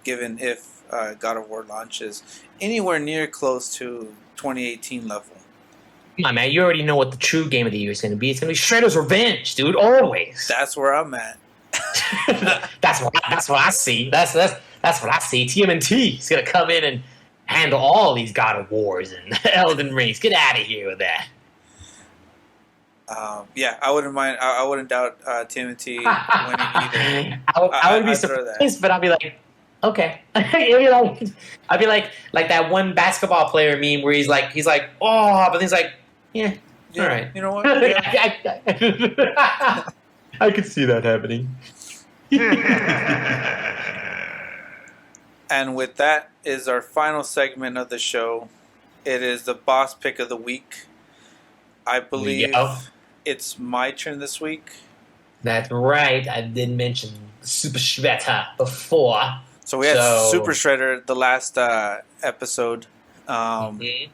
Given if God of War launches anywhere near close to 2018 level, come on, man. You already know what the true game of the year is going to be. It's going to be Shredder's Revenge, dude. Always. that's where I'm at. That's what I see. That's what I see. TMNT is going to come in and handle all these God of Wars and Elden Rings. Get out of here with that. Yeah, I wouldn't mind. I wouldn't doubt Timothy winning either. I would be I'd throw that. surprised, but I'll be like, okay. I'd be like that one basketball player meme where he's like, oh, but he's like, yeah, all Yeah, right. you know what? Yeah. I could see that happening. And with that is our final segment of the show. It is the boss pick of the week. I Here we believe go. it's my turn this week. That's right. I did mention Super Shredder before. So we had Super Shredder the last episode. Mhm.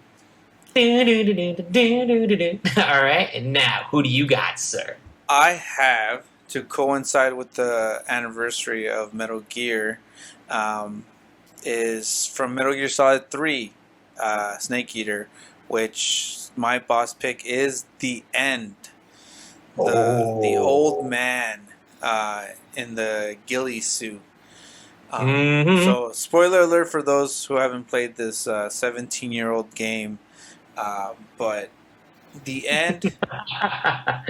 All right, and now who do you got, sir? I have to coincide with the anniversary of Metal Gear. Is from Metal Gear Solid 3, Snake Eater, which my boss pick is the end. The old man in the ghillie suit. Mhm. So, spoiler alert for those who haven't played this 17-year-old game. But the end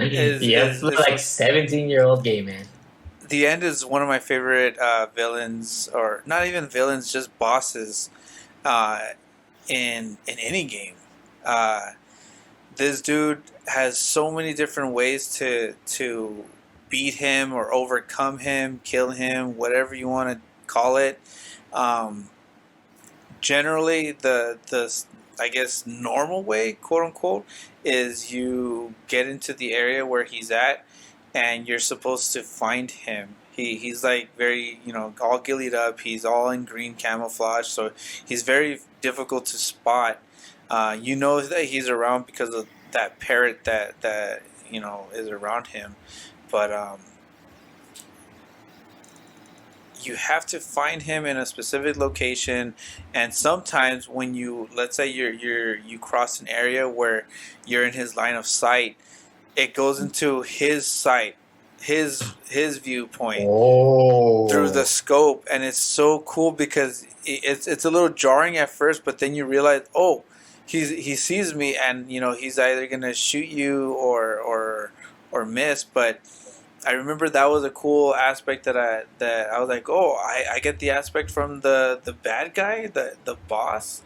Yep, is like 17-year-old gay man. the end is one of my favorite villains, or not even villains, just bosses in any game. This dude has so many different ways to beat him or overcome him, kill him, whatever you want to call it. Um, Generally, the I guess normal way, quote unquote, is you get into the area where he's at, and you're supposed to find him. He's like very, all gillied up. He's all in green camouflage, so he's very difficult to spot. You know that he's around because of that parrot that is around him, but you have to find him in a specific location. And sometimes when let's say you cross an area where you're in his line of sight, it goes into his sight, his viewpoint through the Oh. scope, and it's so cool because it's a little jarring at first, but then you realize, oh, he sees me, and he's either gonna shoot you or miss. But I remember that was a cool aspect that I was like, oh, I get the aspect from the bad guy, the boss.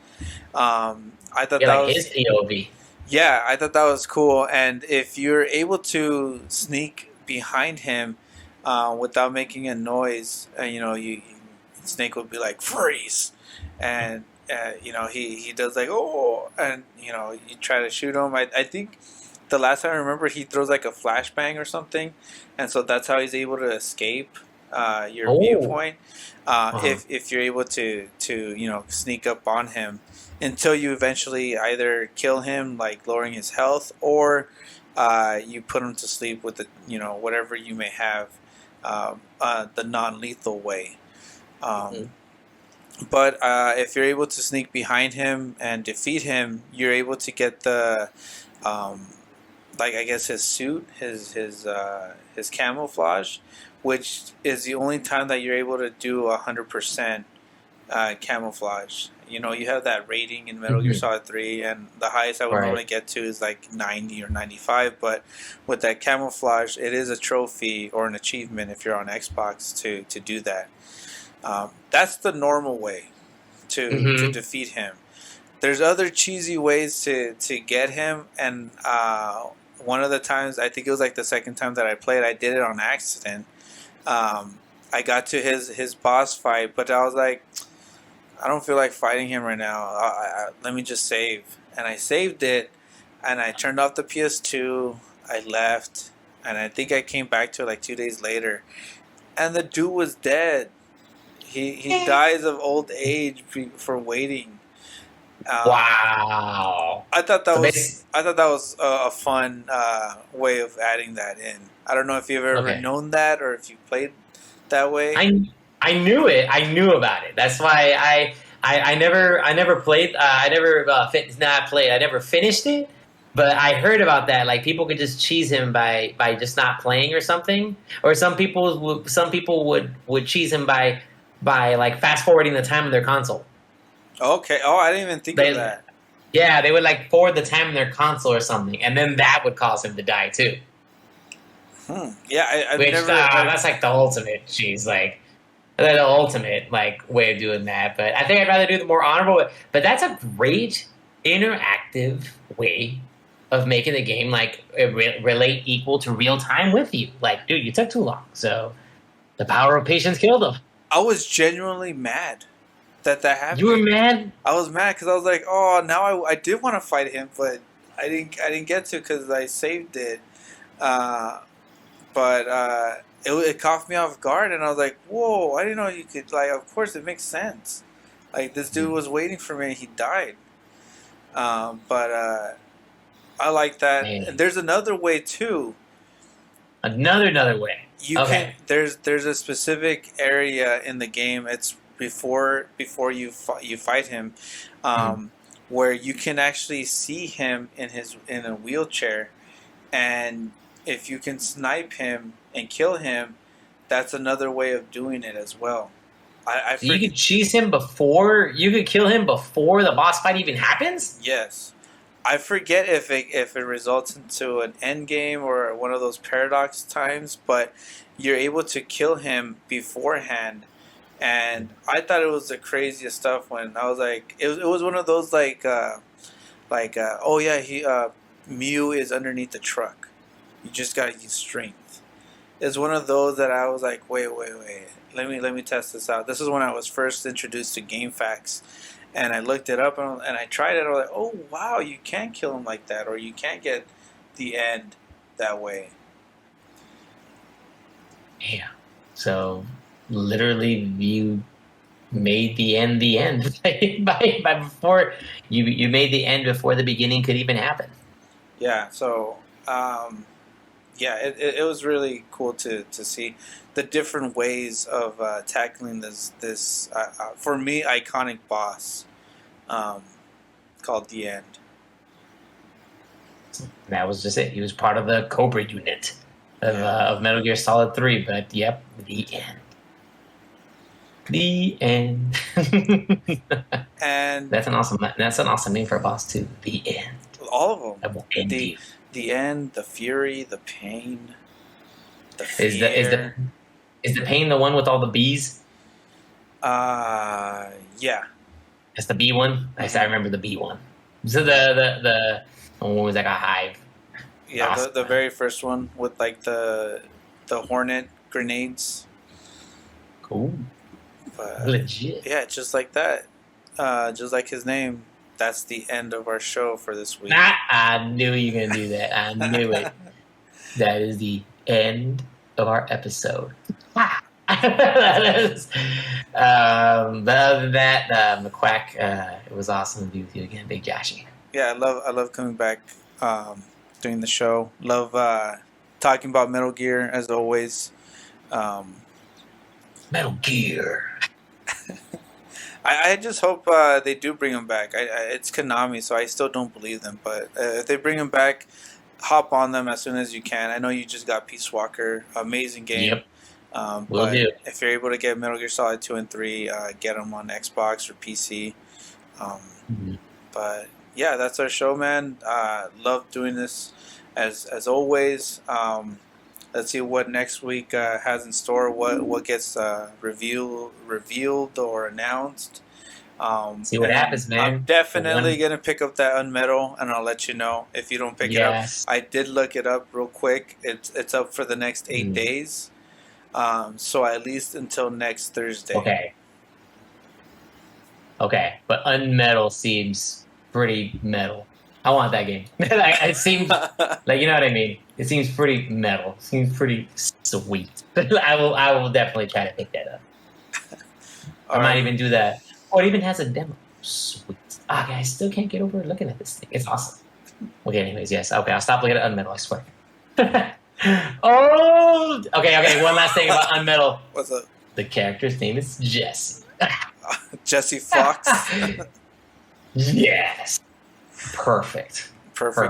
I thought Yeah, that like was his POV. Yeah, I thought that was cool. And if you're able to sneak behind him without making a noise, Snake would be like freeze, and he does like oh, and you try to shoot him. I think the last time I remember he throws like a flashbang or something, and so that's how he's able to escape your Oh. viewpoint. Uh-huh. If you're able to sneak up on him until you eventually either kill him, like lowering his health, or you put him to sleep with the whatever you may have, the non-lethal way. Mhm. Um, but if you're able to sneak behind him and defeat him, you're able to get the um, like I guess his suit, his camouflage, which is the only time that you're able to do 100% camouflage. You have that rating in Metal Gear Mhm. Solid 3, and the highest I would Right. normally get to is like 90 or 95. But with that camouflage, it is a trophy or an achievement if you're on Xbox to do that. That's the normal way to Hmm. defeat him. There's other cheesy ways to get him, and one of the times, I think it was like the second time that I played, I did it on accident. I got to his boss fight, but I was like, I don't feel like fighting him right now. Let me just save. And I saved it, and I turned off the PS2. I left, and I think I came back to it like 2 days later, and the dude was dead. He dies of old age for waiting. Um, Wow. I thought that So was basically, I thought that was a fun way of adding that in. I don't know if you've ever okay. known that or if you played that way. I I knew it. I knew about it. That's why I never played. I never not played. I never finished it. But I heard about that. Like people could just cheese him by just not playing or something. Or some people would cheese him by like fast forwarding the time of their console. Okay. Oh, I didn't even think of They that. Yeah, they would like forward the time in their console or something, and then that would cause him to die too. Yeah, I've Which never. that's like the ultimate cheese. Like the ultimate like way of doing that. But I think I'd rather do the more honorable way. But that's a great interactive way of making the game like relate equal to real time with you. Like, dude, you took too long, so the power of patience killed him. I was genuinely mad that You were happened. mad. I was mad because I was like, oh, now I did want to fight him, but I didn't get to because I saved it. Uh, but it caught me off guard, and I was like, whoa, I didn't know you could like. Of course, it makes sense. Like this dude was waiting for me, and he died. But I like that. And Man, there's another way too. another way. You can Okay. there's a specific area in the game. It's before you fight him, Mm. um, where you can actually see him in a wheelchair, and if you can snipe him and kill him, that's another way of doing it as well. I So you forget. could cheese him before you could kill him before the boss fight even happens. Yes, I forget if it results into an end game or one of those paradox times, but you're able to kill him beforehand. And I thought it was the craziest stuff when I was like, it was one of those oh yeah, Mew is underneath the truck. You just gotta use strength. It's one of those that I was like, wait. Let me test this out. This is when I was first introduced to GameFAQs, and I looked it up and I tried it. I was like, oh wow, you can kill him like that, or you can get the end that way. Yeah. So literally, you made the end by before you made the end before the beginning could even happen. Yeah. So yeah, it was really cool to see the different ways of tackling this for me iconic boss um, called the end. And that was just it. He was part of the Cobra unit. of Metal Gear Solid 3. But yep, the end. The end. And That's an awesome name for a boss too. The end. all of them. I will end you. The end, the fury, the pain, the Is fear. the pain the one with all the bees? Yeah. That's the bee one. I remember the bee one. So the one was like a hive. Yeah, Awesome. the very first one with like the hornet grenades. Cool. But, Legit. yeah, just like that. Just like his name. That's the end of our show for this week. I knew you were gonna do that. I knew it. That is the end of our episode. That is, but other than that, McQuack, it was awesome to be with you again, Big Joshy. Yeah, I love coming back, doing the show. Love talking about Metal Gear as always. Metal Gear. I just hope they do bring him back. It's Konami, so I still don't believe them. But if they bring him back, hop on them as soon as you can. I know you just got Peace Walker, amazing game. Yep. Will do. If you're able to get Metal Gear Solid 2 and 3, get them on Xbox or PC. But yeah, that's our show, man. Love doing this as always. Let's see what next week has in store. What gets revealed or announced. See what happens, man. I'm definitely gonna pick up that Unmetal, and I'll let you know if you don't pick it up. I did look it up real quick. It's up for the next 8 days. So at least until next Thursday. Okay, but Unmetal seems pretty metal. I want that game. It seems like, you know what I mean. It seems pretty metal. It seems pretty sweet. I will definitely try to pick that up. I might even do that. Oh, it even has a demo. Sweet. Okay, I still can't get over looking at this thing. It's awesome. Okay, anyways, yes. Okay, I'll stop looking at Unmetal, I swear. Oh! Okay, one last thing about Unmetal. What's up? The character's name is Jessie. Jesse Fox. Yes. Perfect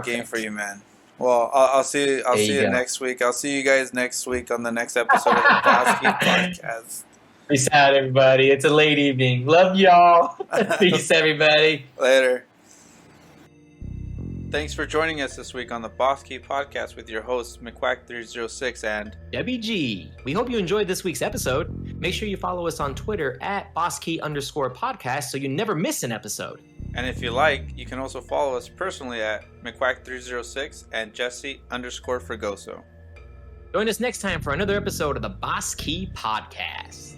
game for you, man. Well, I'll see you next week. I'll see you guys next week on the next episode of the Bosky Podcast. Peace out, everybody. It's a late evening. Love y'all. Peace, everybody. Later. Thanks for joining us this week on the Bosky Podcast with your hosts, McQuack306 and Debbie G. We hope you enjoyed this week's episode. Make sure you follow us on Twitter at Bosky_podcast so you never miss an episode. And if you like, you can also follow us personally at McQuack306 and Jessie_Fregoso. Join us next time for another episode of the Bosky Podcast.